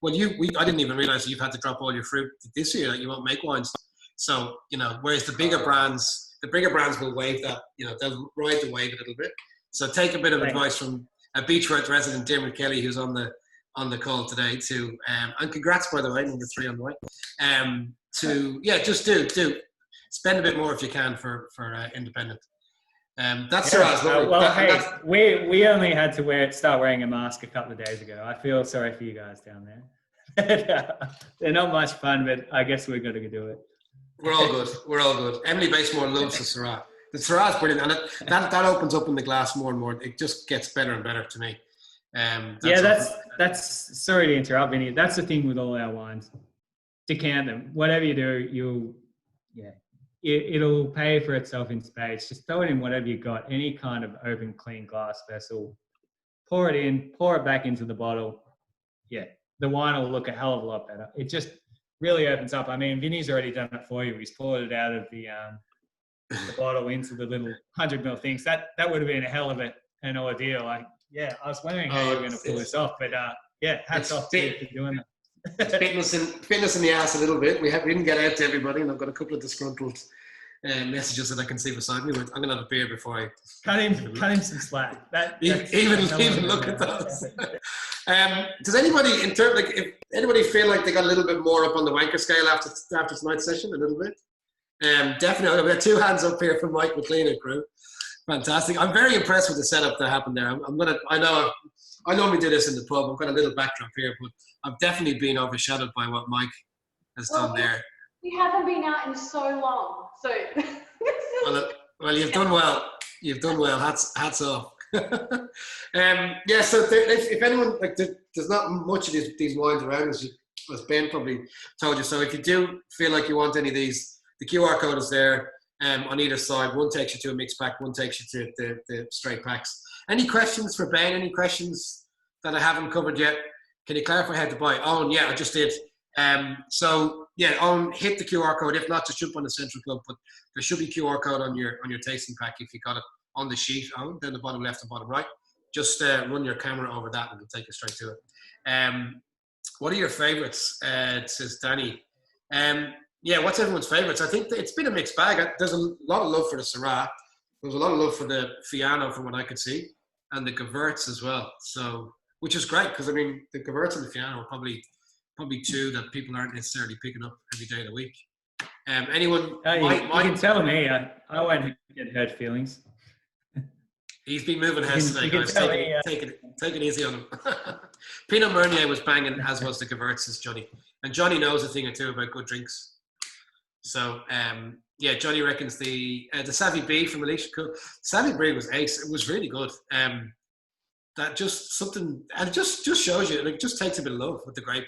Well, I didn't even realize you've had to drop all your fruit this year, that you won't make wines. So whereas the bigger brands the bigger brands will wave that, they'll ride the wave a little bit. So take a bit of advice from a Beechworth resident, Dermot Kelly, who's on the call today too. And congrats, by the way, number 3 on the way. Just do spend a bit more if you can for independent. That's Syrah's lovely. We only had to start wearing a mask a couple of days ago. I feel sorry for you guys down there. They're not much fun, but I guess we're going to do it. We're all good. Emily Basemore loves the Syrah. The Syrah is brilliant, and that opens up in the glass more and more. It just gets better and better to me. That's sorry to interrupt, Vinny. That's the thing with all our wines. Decant them. Whatever you do, it'll pay for itself in spades. Just throw it in whatever you got, any kind of open, clean glass vessel. Pour it in, pour it back into the bottle. Yeah, the wine will look a hell of a lot better. It just really opens up. I mean, Vinny's already done it for you. He's poured it out of the bottle into the little 100 ml things. That would have been a hell of an ordeal. I was wondering how you were going to pull this off, but hats off to you for doing that. It's fitness in the ass a little bit. We didn't get out to everybody, and I've got a couple of disgruntled messages that I can see beside me. I'm going to have a beer before I cut him some slack. Even look at those. Does anybody if anybody feel like they got a little bit more up on the wanker scale after tonight's session? A little bit. Definitely. We've got 2 hands up here from Mike McLean and crew. Fantastic. I'm very impressed with the setup that happened there. I normally do this in the pub. I've got a little backdrop here, but I've definitely been overshadowed by what Mike has done there. We haven't been out in so long, so. well, you've done well. You've done well. Hats off. So if anyone there's not much of these wines around, as Ben probably told you. So if you do feel like you want any of these, the QR code is there on either side. One takes you to a mixed pack. One takes you to the straight packs. Any questions for Ben? Any questions that I haven't covered yet? Can you clarify how to buy? Oh, yeah, I just did. Hit the QR code. If not, just jump on the Central Club. But there should be QR code on your tasting pack if you got it on the sheet. Down the bottom left and bottom right. Just run your camera over that and it'll take you straight to it. What are your favourites? Says Danny. What's everyone's favourites? I think it's been a mixed bag. There's a lot of love for the Syrah. There's a lot of love for the Fiano from what I could see, and the Gewürz as well. So, which is great because I mean the Gewürz and the Fiano are probably 2 that people aren't necessarily picking up every day of the week. Anyone? You can tell me. I won't get hurt feelings. He's been moving heads today, guys. Take it easy on him. Pinot Meunier was banging, as was the Gewürz, says Johnny. And Johnny knows a thing or two about good drinks. So, Johnny reckons the Savvy B from Alicia Cool. Savvy B was ace. It was really good. That just something, and it just shows you, it just takes a bit of love with the grape.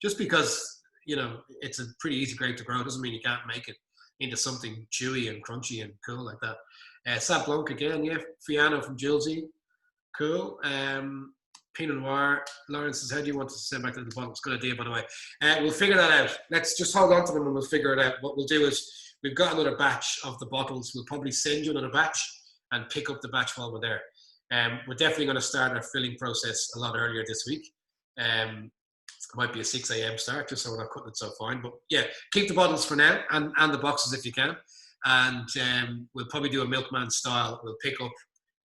Just because, it's a pretty easy grape to grow doesn't mean you can't make it into something chewy and crunchy and cool like that. Sauv Blanc again, Fiano from Julesy. Cool. Pinot Noir. Lawrence says, how do you want to send back to the bottle? It's a good idea, by the way. We'll figure that out. Let's just hold on to them and we'll figure it out. What we'll do is, we've got another batch of the bottles. We'll probably send you another batch and pick up the batch while we're there. We're definitely going to start our filling process a lot earlier this week. It might be a 6 a.m. start, just so we're not cutting it so fine. But keep the bottles for now and the boxes if you can. And we'll probably do a milkman style. We'll pick up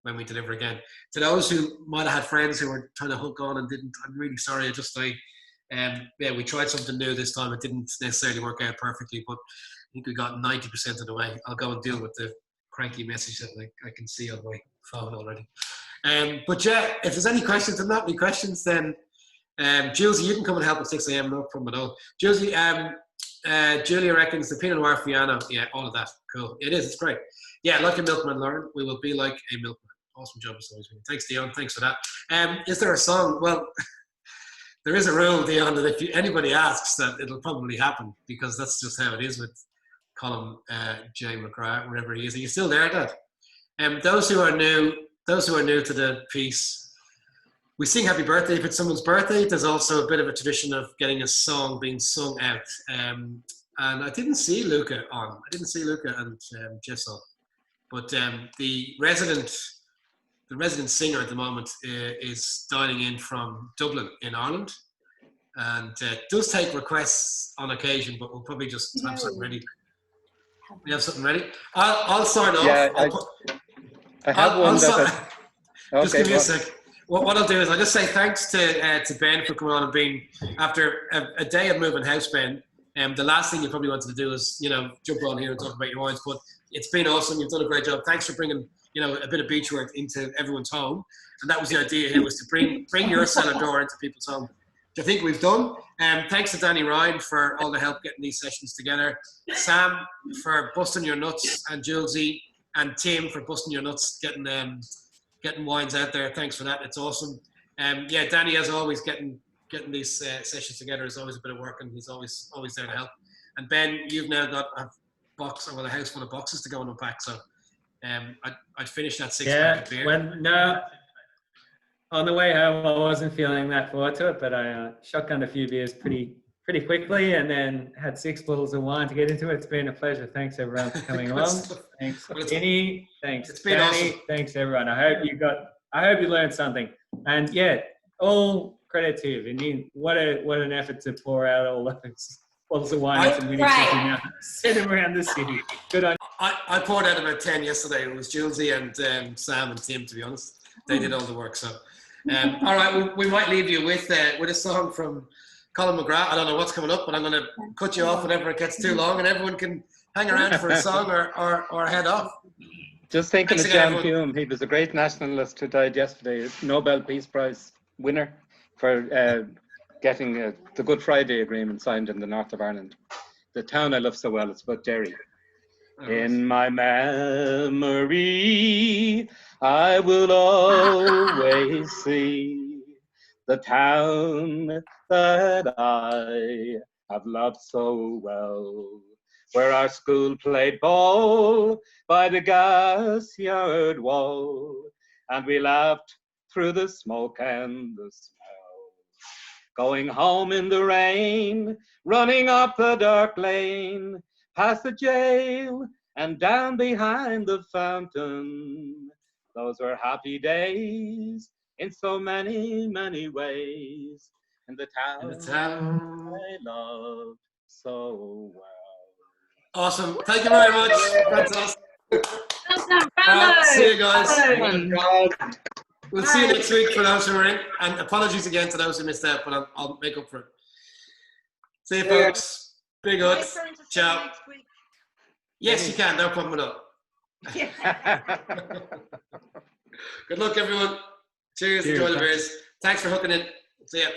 when we deliver again. To those who might have had friends who were trying to hook on and didn't, I'm really sorry. We tried something new this time. It didn't necessarily work out perfectly, but I think we got 90% of the way. I'll go and deal with the cranky message that I can see on my phone already. If there's any questions, if not any questions, then Julesy, you can come and help at 6 a.m. No problem at all. Julesy, Julia reckons the Pinot Noir Fiano. Yeah, all of that. Cool. It is. It's great. Yeah, like a milkman, Lauren. We will be like a milkman. Awesome job as always. Thanks, Dion. Thanks for that. Is there a song? Well, there is a rule, Dion, that if anybody asks, that it'll probably happen because that's just how it is with Colin J. McGrath, wherever he is. Are you still there, Dad? Those who are new to the piece, we sing happy birthday if it's someone's birthday. There's also a bit of a tradition of getting a song being sung out. And I didn't see Luca on. I didn't see Luca and Jess on. But the resident singer at the moment is dialing in from Dublin in Ireland. And does take requests on occasion, but we'll probably just have something ready. We have something ready. I'll sign off. Yeah, I have one that. Just give me a sec. What I'll do is I'll just say thanks to Ben for coming on and being, after a day of moving house, Ben. The last thing you probably wanted to do is, jump on here and talk about your wines, but it's been awesome. You've done a great job. Thanks for bringing, a bit of Beechworth into everyone's home. And that was the idea here, was to bring your cellar door into people's home, which I think we've done. Thanks to Danny Ryan for all the help getting these sessions together. Sam for busting your nuts, and Julesy and Tim for busting your nuts, getting wines out there. Thanks for that. It's awesome. Danny, as always, getting these sessions together is always a bit of work, and he's always there to help. And Ben, you've now got a house full of boxes to go and unpack. So I'd finished that 6-pack of beer. On the way home, I wasn't feeling that forward to it, but I shotgunned a few beers pretty quickly, and then had 6 bottles of wine to get into it. It's been a pleasure. Thanks everyone for coming along. Thanks Jenny. Thanks it's been Danny. Awesome. Thanks everyone. I hope you learned something. And all credit to you, Vinny. What an effort to pour out all those bottles of wine and winning something out, send them around the city. Good on you. I poured out about 10 yesterday. It was Julesy and Sam and Tim, to be honest. They did all the work. So, all right, we might leave you with a song from Colin McGrath. I don't know what's coming up, but I'm going to cut you off whenever it gets too long, and everyone can hang around for a song or head off. Just thinking of John Hume. He was a great nationalist who died yesterday, Nobel Peace Prize winner for getting the Good Friday Agreement signed in the north of Ireland. The town I love so well, it's about Derry. In my memory, I will always see the town that I have loved so well, where our school played ball by the gas yard wall, and we laughed through the smoke and the smell, going home in the rain, running up the dark lane, past the jail and down behind the fountain. Those were happy days in so many, many ways, in the town I loved so well. Awesome. Thank you very much. Fantastic. See you guys. We'll see you next week for those who are in. And apologies again to those who missed out, but I'll make up for it. See you, folks. Big hugs. Ciao. Yes, you can. No problem at all. Good luck, everyone. Cheers. Enjoy the beers. Thanks for hooking in. See ya.